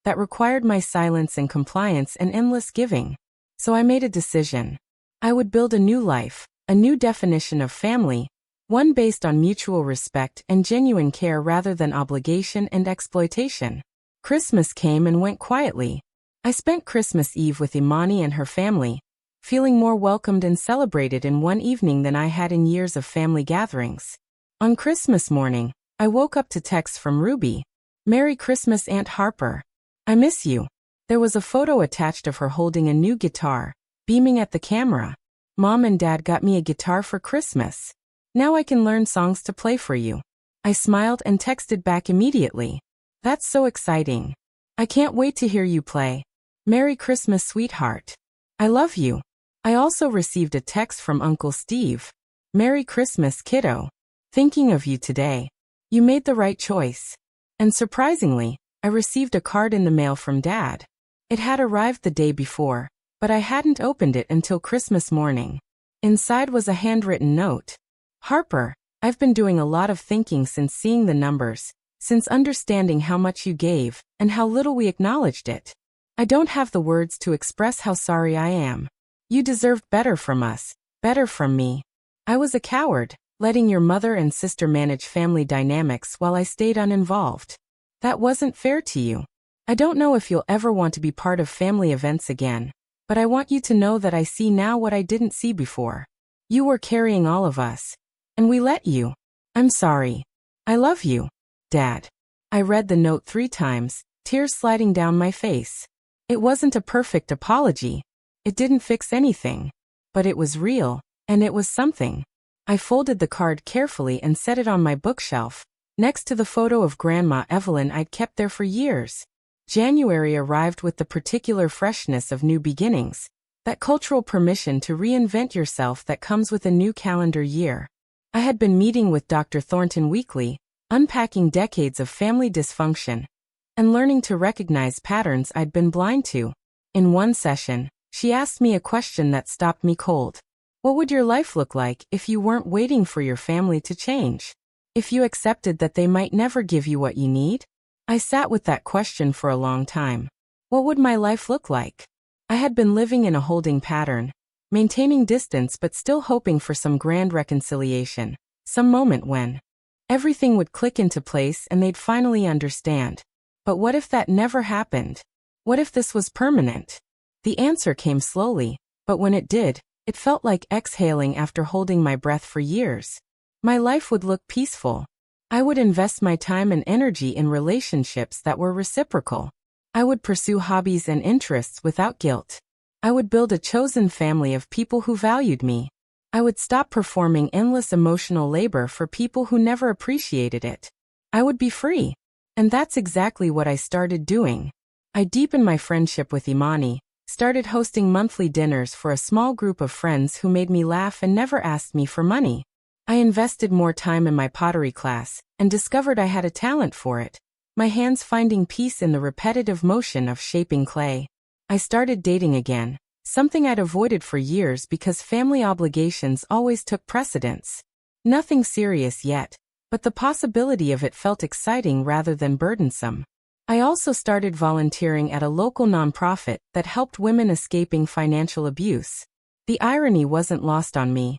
[SPEAKER 1] that required my silence and compliance and endless giving. So I made a decision. I would build a new life, a new definition of family, one based on mutual respect and genuine care rather than obligation and exploitation. Christmas came and went quietly. I spent Christmas Eve with Imani and her family, feeling more welcomed and celebrated in one evening than I had in years of family gatherings. On Christmas morning, I woke up to texts from Ruby. "Merry Christmas, Aunt Harper. I miss you." There was a photo attached of her holding a new guitar, beaming at the camera. "Mom and Dad got me a guitar for Christmas. Now I can learn songs to play for you." I smiled and texted back immediately. "That's so exciting. I can't wait to hear you play. Merry Christmas, sweetheart. I love you." I also received a text from Uncle Steve. "Merry Christmas, kiddo. Thinking of you today. You made the right choice." And surprisingly, I received a card in the mail from Dad. It had arrived the day before, but I hadn't opened it until Christmas morning. Inside was a handwritten note. "Harper, I've been doing a lot of thinking since seeing the numbers, since understanding how much you gave, and how little we acknowledged it. I don't have the words to express how sorry I am. You deserved better from us, better from me. I was a coward, letting your mother and sister manage family dynamics while I stayed uninvolved. That wasn't fair to you. I don't know if you'll ever want to be part of family events again, but I want you to know that I see now what I didn't see before. You were carrying all of us, and we let you. I'm sorry. I love you, Dad." I read the note 3 times, tears sliding down my face. It wasn't a perfect apology. It didn't fix anything. But it was real, and it was something. I folded the card carefully and set it on my bookshelf, next to the photo of Grandma Evelyn I'd kept there for years. January arrived with the particular freshness of new beginnings, that cultural permission to reinvent yourself that comes with a new calendar year. I had been meeting with Dr. Thornton weekly, unpacking decades of family dysfunction, and learning to recognize patterns I'd been blind to. In one session, she asked me a question that stopped me cold. What would your life look like if you weren't waiting for your family to change? If you accepted that they might never give you what you need? I sat with that question for a long time. What would my life look like? I had been living in a holding pattern, maintaining distance but still hoping for some grand reconciliation, some moment when everything would click into place and they'd finally understand. But what if that never happened? What if this was permanent? The answer came slowly, but when it did, it felt like exhaling after holding my breath for years. My life would look peaceful. I would invest my time and energy in relationships that were reciprocal. I would pursue hobbies and interests without guilt. I would build a chosen family of people who valued me. I would stop performing endless emotional labor for people who never appreciated it. I would be free. And that's exactly what I started doing. I deepened my friendship with Imani, started hosting monthly dinners for a small group of friends who made me laugh and never asked me for money. I invested more time in my pottery class and discovered I had a talent for it, my hands finding peace in the repetitive motion of shaping clay. I started dating again, something I'd avoided for years because family obligations always took precedence. Nothing serious yet, but the possibility of it felt exciting rather than burdensome. I also started volunteering at a local nonprofit that helped women escaping financial abuse. The irony wasn't lost on me,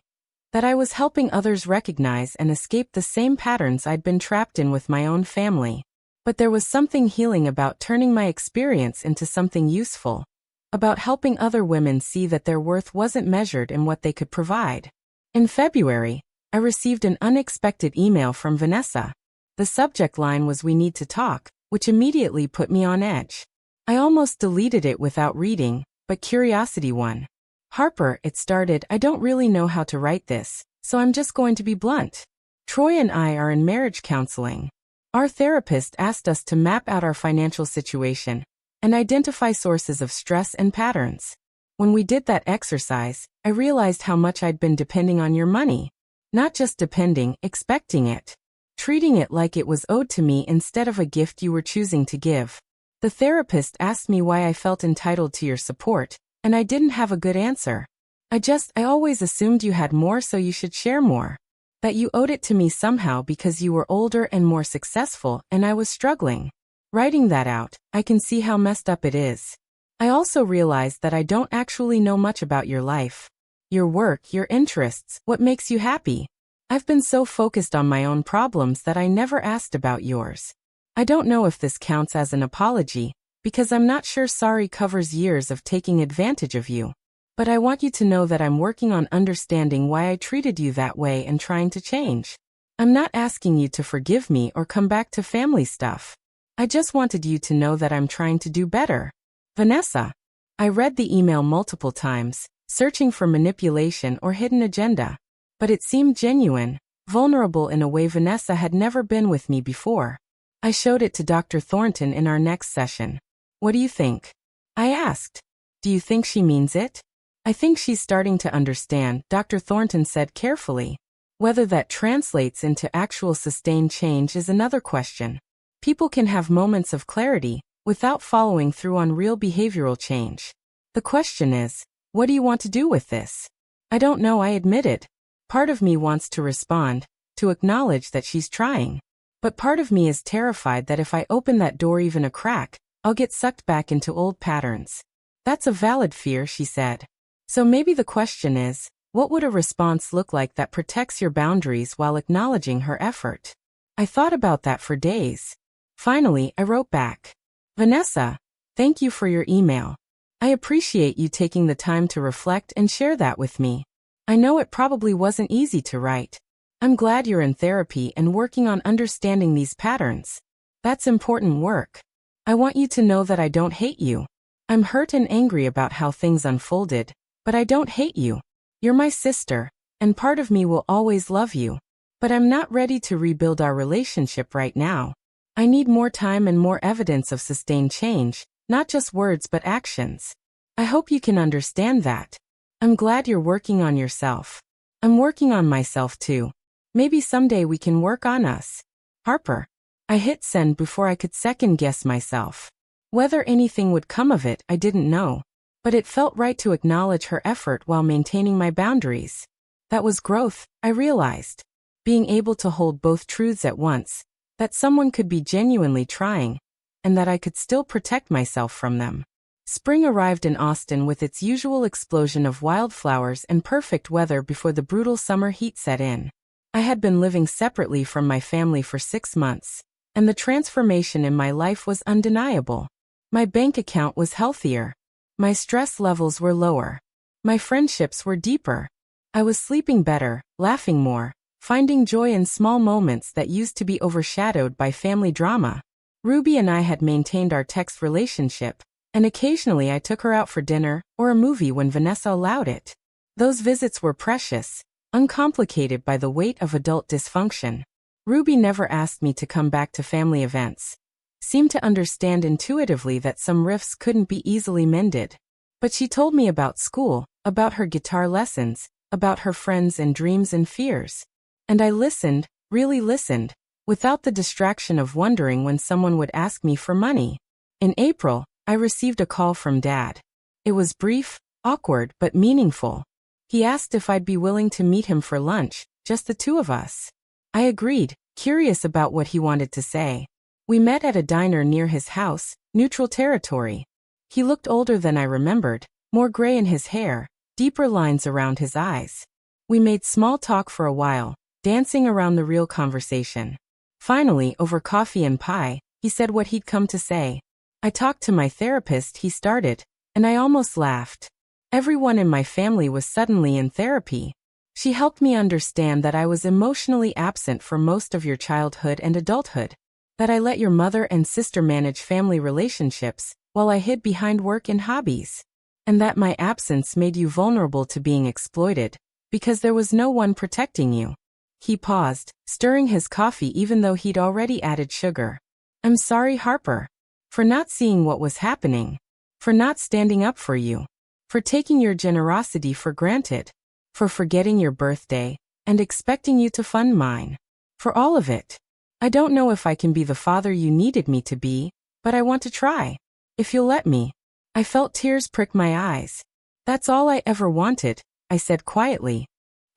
[SPEAKER 1] that I was helping others recognize and escape the same patterns I'd been trapped in with my own family. But there was something healing about turning my experience into something useful, about helping other women see that their worth wasn't measured in what they could provide. In February, I received an unexpected email from Vanessa. The subject line was "We need to talk," which immediately put me on edge. I almost deleted it without reading, but curiosity won. "Harper," it started, "I don't really know how to write this, so I'm just going to be blunt. Troy and I are in marriage counseling. Our therapist asked us to map out our financial situation and identify sources of stress and patterns. When we did that exercise, I realized how much I'd been depending on your money. Not just depending, expecting it. Treating it like it was owed to me instead of a gift you were choosing to give. The therapist asked me why I felt entitled to your support, and I didn't have a good answer. I always assumed you had more, so you should share more. That you owed it to me somehow because you were older and more successful and I was struggling. Writing that out, I can see how messed up it is. I also realized that I don't actually know much about your life. Your work, your interests, what makes you happy. I've been so focused on my own problems that I never asked about yours. I don't know if this counts as an apology, because I'm not sure sorry covers years of taking advantage of you. But I want you to know that I'm working on understanding why I treated you that way and trying to change. I'm not asking you to forgive me or come back to family stuff. I just wanted you to know that I'm trying to do better. Vanessa. I read the email multiple times, searching for manipulation or hidden agenda. But it seemed genuine, vulnerable in a way Vanessa had never been with me before. I showed it to Dr. Thornton in our next session. What do you think? I asked. Do you think she means it? I think she's starting to understand, Dr. Thornton said carefully. Whether that translates into actual sustained change is another question. People can have moments of clarity without following through on real behavioral change. The question is, what do you want to do with this? I don't know, I admitted. Part of me wants to respond, to acknowledge that she's trying. But part of me is terrified that if I open that door even a crack, I'll get sucked back into old patterns. That's a valid fear, she said. So maybe the question is, what would a response look like that protects your boundaries while acknowledging her effort? I thought about that for days. Finally, I wrote back. Vanessa, thank you for your email. I appreciate you taking the time to reflect and share that with me. I know it probably wasn't easy to write. I'm glad you're in therapy and working on understanding these patterns. That's important work. I want you to know that I don't hate you. I'm hurt and angry about how things unfolded. But I don't hate you. You're my sister, and part of me will always love you. But I'm not ready to rebuild our relationship right now. I need more time and more evidence of sustained change, not just words but actions. I hope you can understand that. I'm glad you're working on yourself. I'm working on myself too. Maybe someday we can work on us. Harper. I hit send before I could second guess myself. Whether anything would come of it, I didn't know. But it felt right to acknowledge her effort while maintaining my boundaries. That was growth, I realized. Being able to hold both truths at once, that someone could be genuinely trying, and that I could still protect myself from them. Spring arrived in Austin with its usual explosion of wildflowers and perfect weather before the brutal summer heat set in. I had been living separately from my family for 6 months, and the transformation in my life was undeniable. My bank account was healthier. My stress levels were lower. My friendships were deeper. I was sleeping better, laughing more, finding joy in small moments that used to be overshadowed by family drama. Ruby and I had maintained our text relationship, and occasionally I took her out for dinner or a movie when Vanessa allowed it. Those visits were precious, uncomplicated by the weight of adult dysfunction. Ruby never asked me to come back to family events. Seemed to understand intuitively that some rifts couldn't be easily mended. But she told me about school, about her guitar lessons, about her friends and dreams and fears. And I listened, really listened, without the distraction of wondering when someone would ask me for money. In April, I received a call from Dad. It was brief, awkward, but meaningful. He asked if I'd be willing to meet him for lunch, just the two of us. I agreed, curious about what he wanted to say. We met at a diner near his house, neutral territory. He looked older than I remembered, more gray in his hair, deeper lines around his eyes. We made small talk for a while, dancing around the real conversation. Finally, over coffee and pie, he said what he'd come to say. I talked to my therapist, he started, and I almost laughed. Everyone in my family was suddenly in therapy. She helped me understand that I was emotionally absent for most of your childhood and adulthood. That I let your mother and sister manage family relationships, while I hid behind work and hobbies. And that my absence made you vulnerable to being exploited, because there was no one protecting you. He paused, stirring his coffee even though he'd already added sugar. I'm sorry, Harper. For not seeing what was happening. For not standing up for you. For taking your generosity for granted. For forgetting your birthday, and expecting you to fund mine. For all of it. I don't know if I can be the father you needed me to be, but I want to try. If you'll let me. I felt tears prick my eyes. That's all I ever wanted, I said quietly.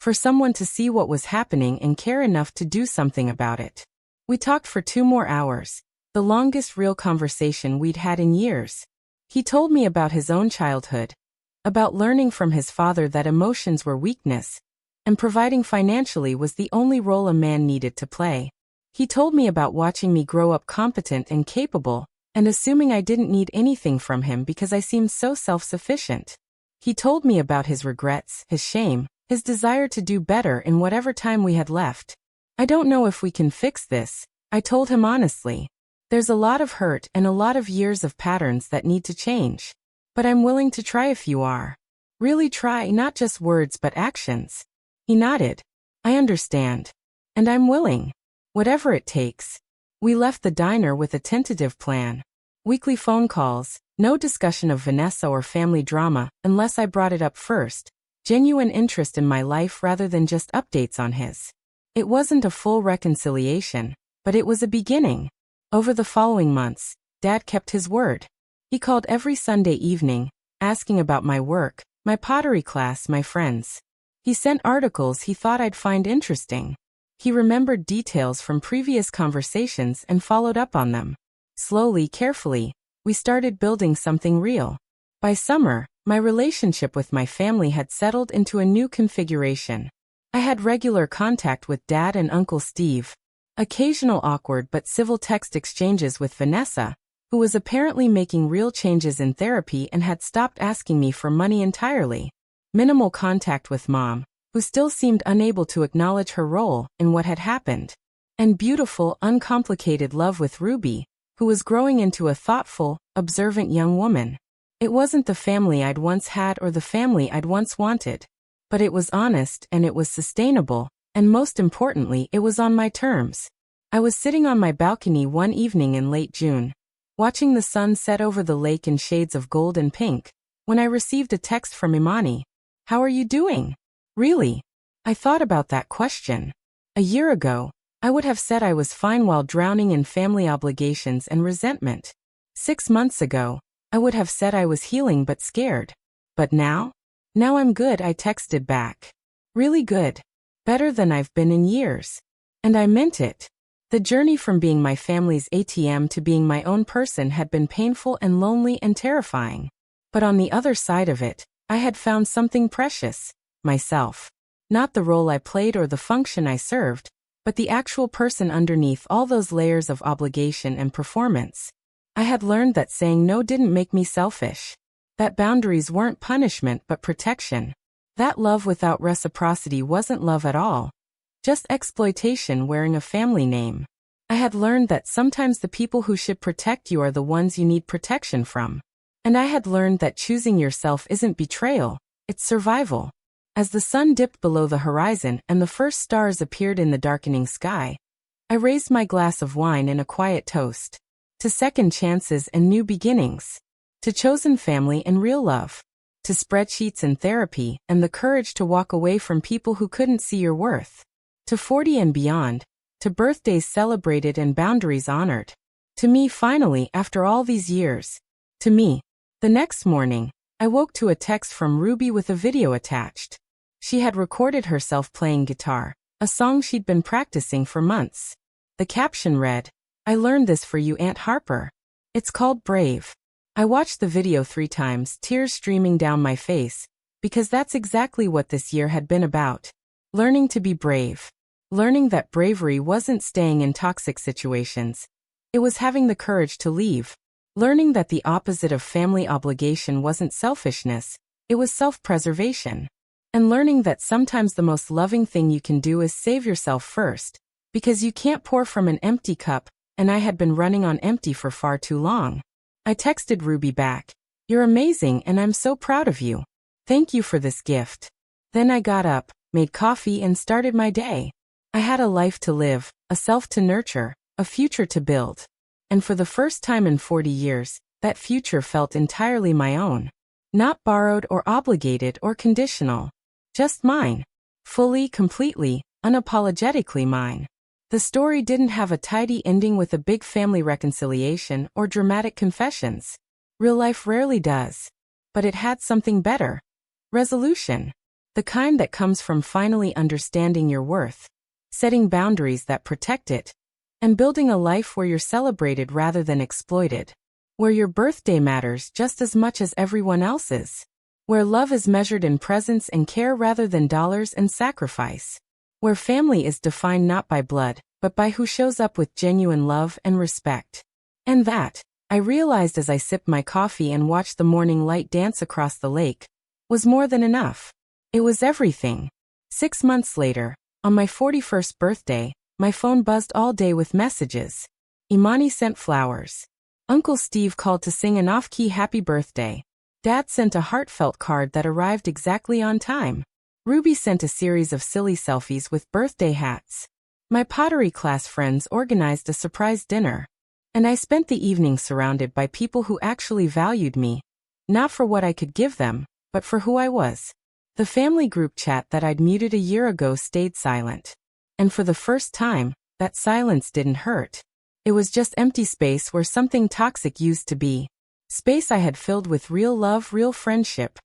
[SPEAKER 1] For someone to see what was happening and care enough to do something about it. We talked for 2 more hours, the longest real conversation we'd had in years. He told me about his own childhood, about learning from his father that emotions were weakness, and providing financially was the only role a man needed to play. He told me about watching me grow up competent and capable, and assuming I didn't need anything from him because I seemed so self-sufficient. He told me about his regrets, his shame, his desire to do better in whatever time we had left. I don't know if we can fix this, I told him honestly. There's a lot of hurt and a lot of years of patterns that need to change. But I'm willing to try if you are. Really try, not just words but actions. He nodded. I understand. And I'm willing. Whatever it takes. We left the diner with a tentative plan. Weekly phone calls, no discussion of Vanessa or family drama unless I brought it up first. Genuine interest in my life rather than just updates on his. It wasn't a full reconciliation, but it was a beginning. Over the following months, Dad kept his word. He called every Sunday evening, asking about my work, my pottery class, my friends. He sent articles he thought I'd find interesting. He remembered details from previous conversations and followed up on them. Slowly, carefully, we started building something real. By summer, my relationship with my family had settled into a new configuration. I had regular contact with Dad and Uncle Steve. Occasional awkward but civil text exchanges with Vanessa, who was apparently making real changes in therapy and had stopped asking me for money entirely. Minimal contact with Mom, who still seemed unable to acknowledge her role in what had happened. And beautiful, uncomplicated love with Ruby, who was growing into a thoughtful, observant young woman. It wasn't the family I'd once had or the family I'd once wanted. But it was honest and it was sustainable, and most importantly, it was on my terms. I was sitting on my balcony one evening in late June, watching the sun set over the lake in shades of gold and pink, when I received a text from Imani. How are you doing? Really? I thought about that question. A year ago, I would have said I was fine while drowning in family obligations and resentment. 6 months ago, I would have said I was healing but scared. But now? Now I'm good, I texted back. Really good. Better than I've been in years. And I meant it. The journey from being my family's ATM to being my own person had been painful and lonely and terrifying. But on the other side of it, I had found something precious. Myself. Not the role I played or the function I served, but the actual person underneath all those layers of obligation and performance. I had learned that saying no didn't make me selfish. That boundaries weren't punishment but protection. That love without reciprocity wasn't love at all. Just exploitation wearing a family name. I had learned that sometimes the people who should protect you are the ones you need protection from. And I had learned that choosing yourself isn't betrayal, it's survival. As the sun dipped below the horizon and the first stars appeared in the darkening sky, I raised my glass of wine in a quiet toast. To second chances and new beginnings. To chosen family and real love. To spreadsheets and therapy and the courage to walk away from people who couldn't see your worth. To 40 and beyond. To birthdays celebrated and boundaries honored. To me finally after all these years. To me. The next morning, I woke to a text from Ruby with a video attached. She had recorded herself playing guitar, a song she'd been practicing for months. The caption read, "I learned this for you, Aunt Harper. It's called Brave." I watched the video 3 times, tears streaming down my face, because that's exactly what this year had been about. Learning to be brave. Learning that bravery wasn't staying in toxic situations. It was having the courage to leave. Learning that the opposite of family obligation wasn't selfishness, it was self-preservation. And learning that sometimes the most loving thing you can do is save yourself first, because you can't pour from an empty cup, and I had been running on empty for far too long. I texted Ruby back, "You're amazing and I'm so proud of you. Thank you for this gift." Then I got up, made coffee and started my day. I had a life to live, a self to nurture, a future to build. And for the first time in 40 years, that future felt entirely my own. Not borrowed or obligated or conditional. Just mine. Fully, completely, unapologetically mine. The story didn't have a tidy ending with a big family reconciliation or dramatic confessions. Real life rarely does. But it had something better. Resolution. The kind that comes from finally understanding your worth, setting boundaries that protect it, and building a life where you're celebrated rather than exploited. Where your birthday matters just as much as everyone else's. Where love is measured in presence and care rather than dollars and sacrifice. Where family is defined not by blood, but by who shows up with genuine love and respect. And that, I realized as I sipped my coffee and watched the morning light dance across the lake, was more than enough. It was everything. 6 months later, on my 41st birthday, my phone buzzed all day with messages. Imani sent flowers. Uncle Steve called to sing an off-key happy birthday. Dad sent a heartfelt card that arrived exactly on time. Ruby sent a series of silly selfies with birthday hats. My pottery class friends organized a surprise dinner. And I spent the evening surrounded by people who actually valued me. Not for what I could give them, but for who I was. The family group chat that I'd muted a year ago stayed silent. And for the first time, that silence didn't hurt. It was just empty space where something toxic used to be. Space I had filled with real love, real friendship,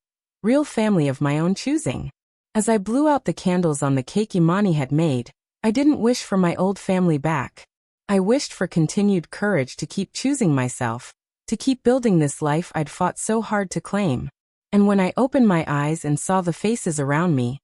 [SPEAKER 1] real family of my own choosing. As I blew out the candles on the cake Imani had made, I didn't wish for my old family back. I wished for continued courage to keep choosing myself, to keep building this life I'd fought so hard to claim. And when I opened my eyes and saw the faces around me,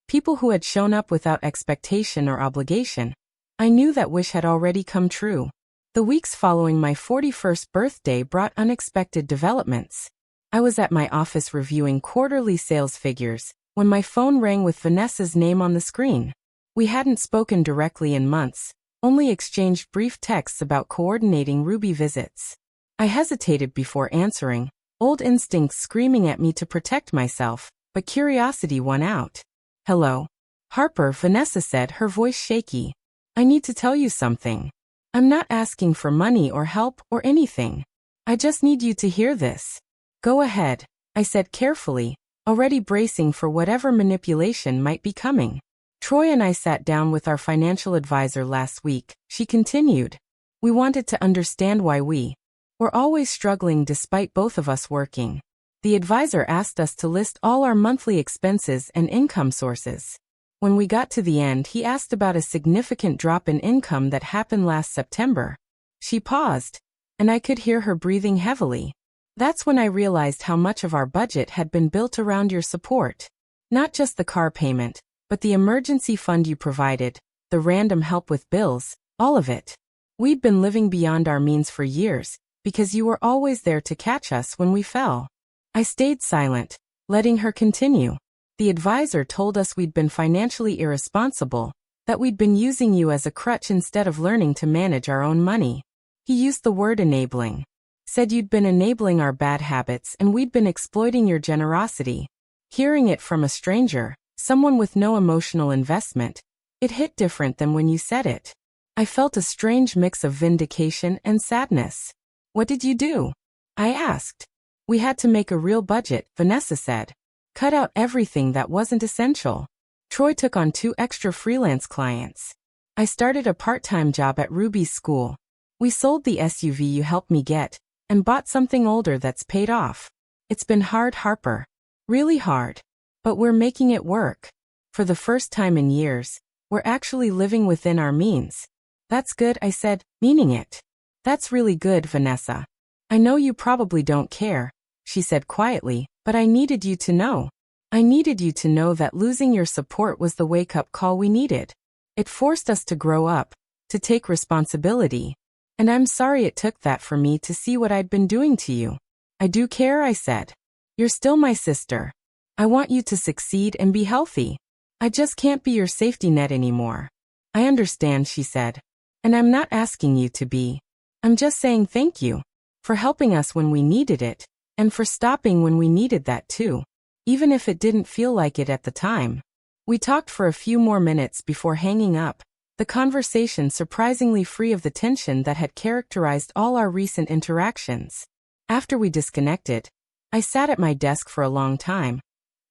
[SPEAKER 1] people who had shown up without expectation or obligation, I knew that wish had already come true. The weeks following my 41st birthday brought unexpected developments. I was at my office reviewing quarterly sales figures when my phone rang with Vanessa's name on the screen. We hadn't spoken directly in months, only exchanged brief texts about coordinating Ruby visits. I hesitated before answering, old instincts screaming at me to protect myself, but curiosity won out. "Hello. Harper," Vanessa said, her voice shaky. "I need to tell you something. I'm not asking for money or help or anything. I just need you to hear this." "Go ahead," I said carefully, already bracing for whatever manipulation might be coming. "Troy and I sat down with our financial advisor last week," she continued. "We wanted to understand why we were always struggling despite both of us working. The advisor asked us to list all our monthly expenses and income sources. When we got to the end, he asked about a significant drop in income that happened last September." She paused, and I could hear her breathing heavily. "That's when I realized how much of our budget had been built around your support. Not just the car payment, but the emergency fund you provided, the random help with bills, all of it. We'd been living beyond our means for years, because you were always there to catch us when we fell." I stayed silent, letting her continue. "The advisor told us we'd been financially irresponsible, that we'd been using you as a crutch instead of learning to manage our own money. He used the word enabling. Said you'd been enabling our bad habits and we'd been exploiting your generosity." Hearing it from a stranger, someone with no emotional investment, it hit different than when you said it. I felt a strange mix of vindication and sadness. "What did you do?" I asked. "We had to make a real budget," Vanessa said. "Cut out everything that wasn't essential. Troy took on 2 extra freelance clients. I started a part-time job at Ruby's school. We sold the SUV you helped me get, and bought something older that's paid off. It's been hard, Harper. Really hard. But we're making it work. For the first time in years, we're actually living within our means." "That's good," I said, meaning it. "That's really good, Vanessa. I know you probably don't care," she said quietly, "but I needed you to know. I needed you to know that losing your support was the wake-up call we needed. It forced us to grow up, to take responsibility. And I'm sorry it took that for me to see what I'd been doing to you." "I do care," I said. "You're still my sister. I want you to succeed and be healthy. I just can't be your safety net anymore." "I understand," she said. "And I'm not asking you to be. I'm just saying thank you for helping us when we needed it, and for stopping when we needed that too, even if it didn't feel like it at the time." We talked for a few more minutes before hanging up, the conversation surprisingly free of the tension that had characterized all our recent interactions. After we disconnected, I sat at my desk for a long time,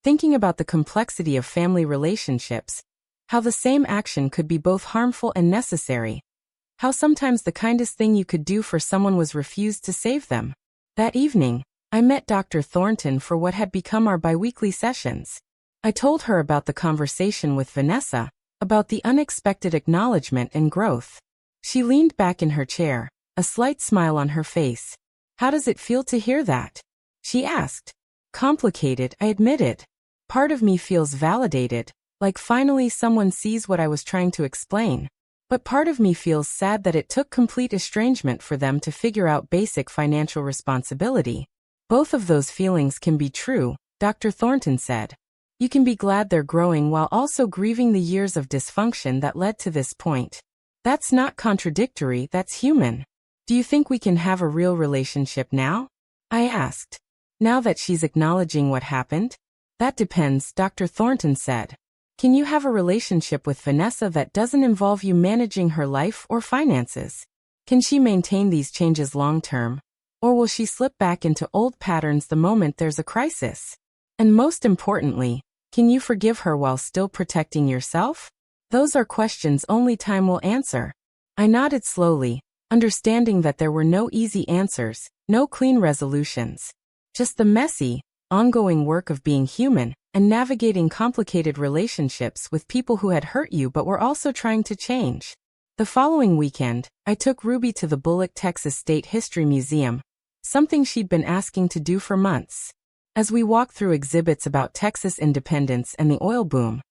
[SPEAKER 1] thinking about the complexity of family relationships, how the same action could be both harmful and necessary, how sometimes the kindest thing you could do for someone was refused to save them. That evening, I met Dr. Thornton for what had become our biweekly sessions. I told her about the conversation with Vanessa, about the unexpected acknowledgement and growth. She leaned back in her chair, a slight smile on her face. "How does it feel to hear that?" she asked. "Complicated," I admitted. "Part of me feels validated, like finally someone sees what I was trying to explain. But part of me feels sad that it took complete estrangement for them to figure out basic financial responsibility." "Both of those feelings can be true," Dr. Thornton said. "You can be glad they're growing while also grieving the years of dysfunction that led to this point. That's not contradictory, that's human." "Do you think we can have a real relationship now?" I asked. "Now that she's acknowledging what happened?" "That depends," Dr. Thornton said. "Can you have a relationship with Vanessa that doesn't involve you managing her life or finances? Can she maintain these changes long term? Or will she slip back into old patterns the moment there's a crisis? And most importantly, can you forgive her while still protecting yourself? Those are questions only time will answer." I nodded slowly, understanding that there were no easy answers, no clean resolutions. Just the messy, ongoing work of being human and navigating complicated relationships with people who had hurt you but were also trying to change. The following weekend, I took Ruby to the Bullock, Texas State History Museum, something she'd been asking to do for months. As we walked through exhibits about Texas independence and the oil boom,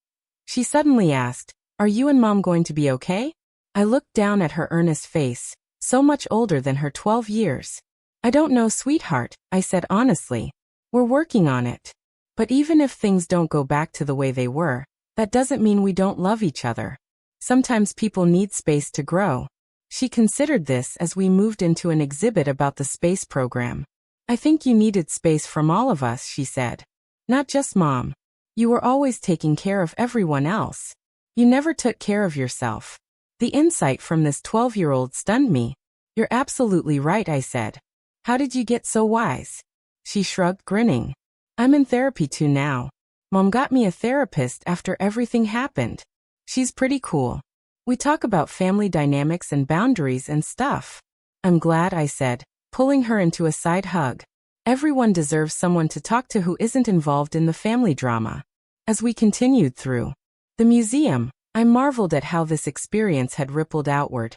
[SPEAKER 1] she suddenly asked, "Are you and Mom going to be okay?" I looked down at her earnest face, so much older than her 12 years. "I don't know, sweetheart," I said honestly. "We're working on it. But even if things don't go back to the way they were, that doesn't mean we don't love each other. Sometimes people need space to grow." She considered this as we moved into an exhibit about the space program. "I think you needed space from all of us," she said. "Not just Mom. You were always taking care of everyone else. You never took care of yourself." The insight from this 12-year-old stunned me. "You're absolutely right," I said. "How did you get so wise?" She shrugged, grinning. "I'm in therapy too now. Mom got me a therapist after everything happened. She's pretty cool. We talk about family dynamics and boundaries and stuff." "I'm glad," I said, pulling her into a side hug. "Everyone deserves someone to talk to who isn't involved in the family drama." As we continued through the museum, I marveled at how this experience had rippled outward,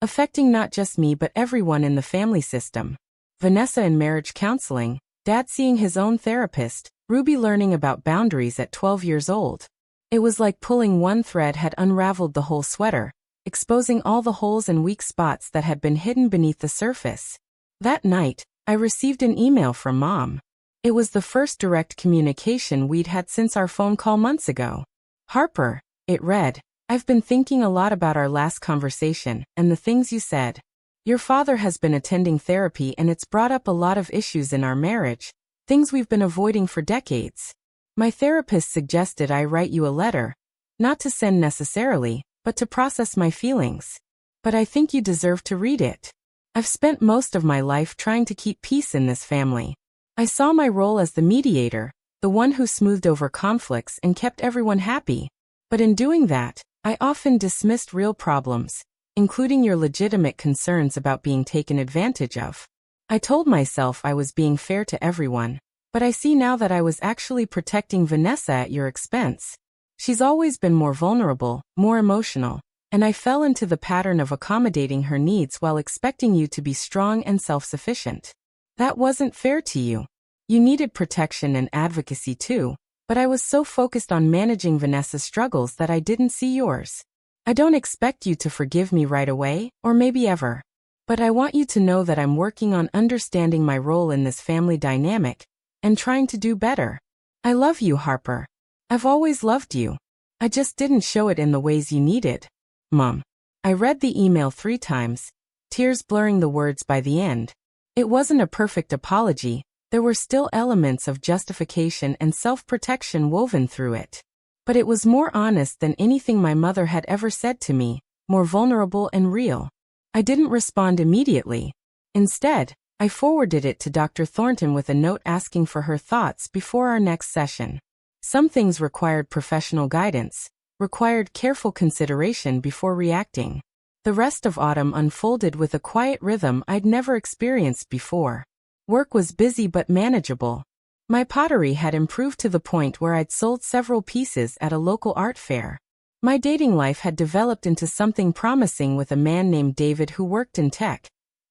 [SPEAKER 1] affecting not just me but everyone in the family system. Vanessa in marriage counseling, Dad seeing his own therapist, Ruby learning about boundaries at 12 years old. It was like pulling one thread had unraveled the whole sweater, exposing all the holes and weak spots that had been hidden beneath the surface. That night, I received an email from Mom. It was the first direct communication we'd had since our phone call months ago. "Harper," it read, "I've been thinking a lot about our last conversation and the things you said. Your father has been attending therapy and it's brought up a lot of issues in our marriage, things we've been avoiding for decades. My therapist suggested I write you a letter, not to send necessarily, but to process my feelings. But I think you deserve to read it. I've spent most of my life trying to keep peace in this family. I saw my role as the mediator, the one who smoothed over conflicts and kept everyone happy. But in doing that, I often dismissed real problems, including your legitimate concerns about being taken advantage of. I told myself I was being fair to everyone, but I see now that I was actually protecting Vanessa at your expense. She's always been more vulnerable, more emotional, and I fell into the pattern of accommodating her needs while expecting you to be strong and self-sufficient. That wasn't fair to you. You needed protection and advocacy too, but I was so focused on managing Vanessa's struggles that I didn't see yours. I don't expect you to forgive me right away, or maybe ever. But I want you to know that I'm working on understanding my role in this family dynamic, and trying to do better. I love you, Harper. I've always loved you. I just didn't show it in the ways you needed. Mom." I read the email 3 times, tears blurring the words by the end. It wasn't a perfect apology, there were still elements of justification and self-protection woven through it. But it was more honest than anything my mother had ever said to me, more vulnerable and real. I didn't respond immediately. Instead, I forwarded it to Dr. Thornton with a note asking for her thoughts before our next session. Some things required professional guidance, required careful consideration before reacting. The rest of autumn unfolded with a quiet rhythm I'd never experienced before. Work was busy but manageable. My pottery had improved to the point where I'd sold several pieces at a local art fair. My dating life had developed into something promising with a man named David who worked in tech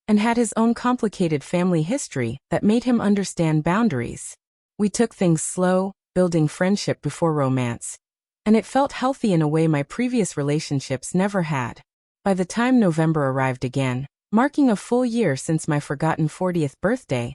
[SPEAKER 1] and had his own complicated family history that made him understand boundaries. We took things slow, building friendship before romance, and it felt healthy in a way my previous relationships never had. By the time November arrived again, marking a full year since my forgotten 40th birthday,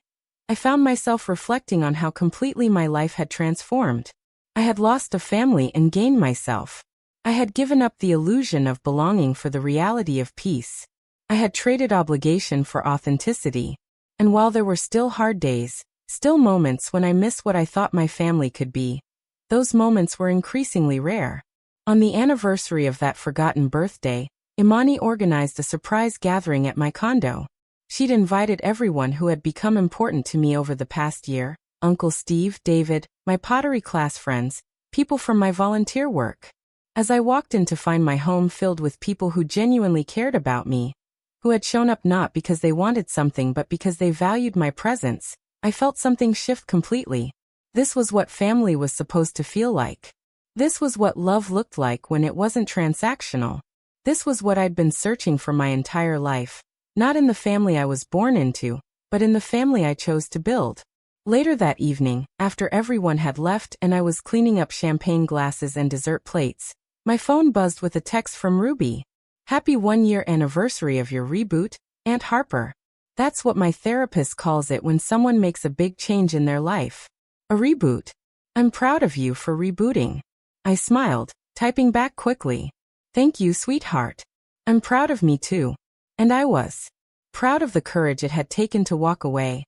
[SPEAKER 1] I found myself reflecting on how completely my life had transformed. I had lost a family and gained myself. I had given up the illusion of belonging for the reality of peace. I had traded obligation for authenticity. And while there were still hard days, still moments when I missed what I thought my family could be, those moments were increasingly rare. On the anniversary of that forgotten birthday, Imani organized a surprise gathering at my condo. She'd invited everyone who had become important to me over the past year: Uncle Steve, David, my pottery class friends, people from my volunteer work. As I walked in to find my home filled with people who genuinely cared about me, who had shown up not because they wanted something but because they valued my presence, I felt something shift completely. This was what family was supposed to feel like. This was what love looked like when it wasn't transactional. This was what I'd been searching for my entire life, not in the family I was born into, but in the family I chose to build. Later that evening, after everyone had left and I was cleaning up champagne glasses and dessert plates, my phone buzzed with a text from Ruby. "Happy 1-year anniversary of your reboot, Aunt Harper." That's what my therapist calls it when someone makes a big change in their life. A reboot. "I'm proud of you for rebooting." I smiled, typing back quickly. "Thank you, sweetheart. I'm proud of me too." And I was. Proud of the courage it had taken to walk away.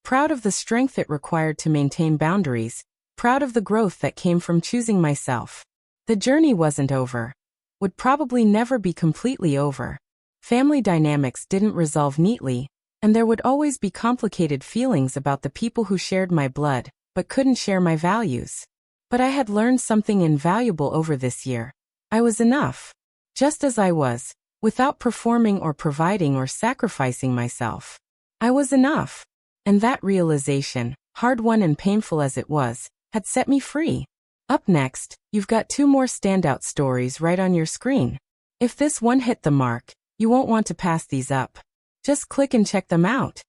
[SPEAKER 1] Proud of the strength it required to maintain boundaries. Proud of the growth that came from choosing myself. The journey wasn't over. Would probably never be completely over. Family dynamics didn't resolve neatly, and there would always be complicated feelings about the people who shared my blood, but couldn't share my values. But I had learned something invaluable over this year. I was enough. Just as I was, without performing or providing or sacrificing myself. I was enough. And that realization, hard-won and painful as it was, had set me free. Up next, you've got 2 more standout stories right on your screen. If this one hit the mark, you won't want to pass these up. Just click and check them out.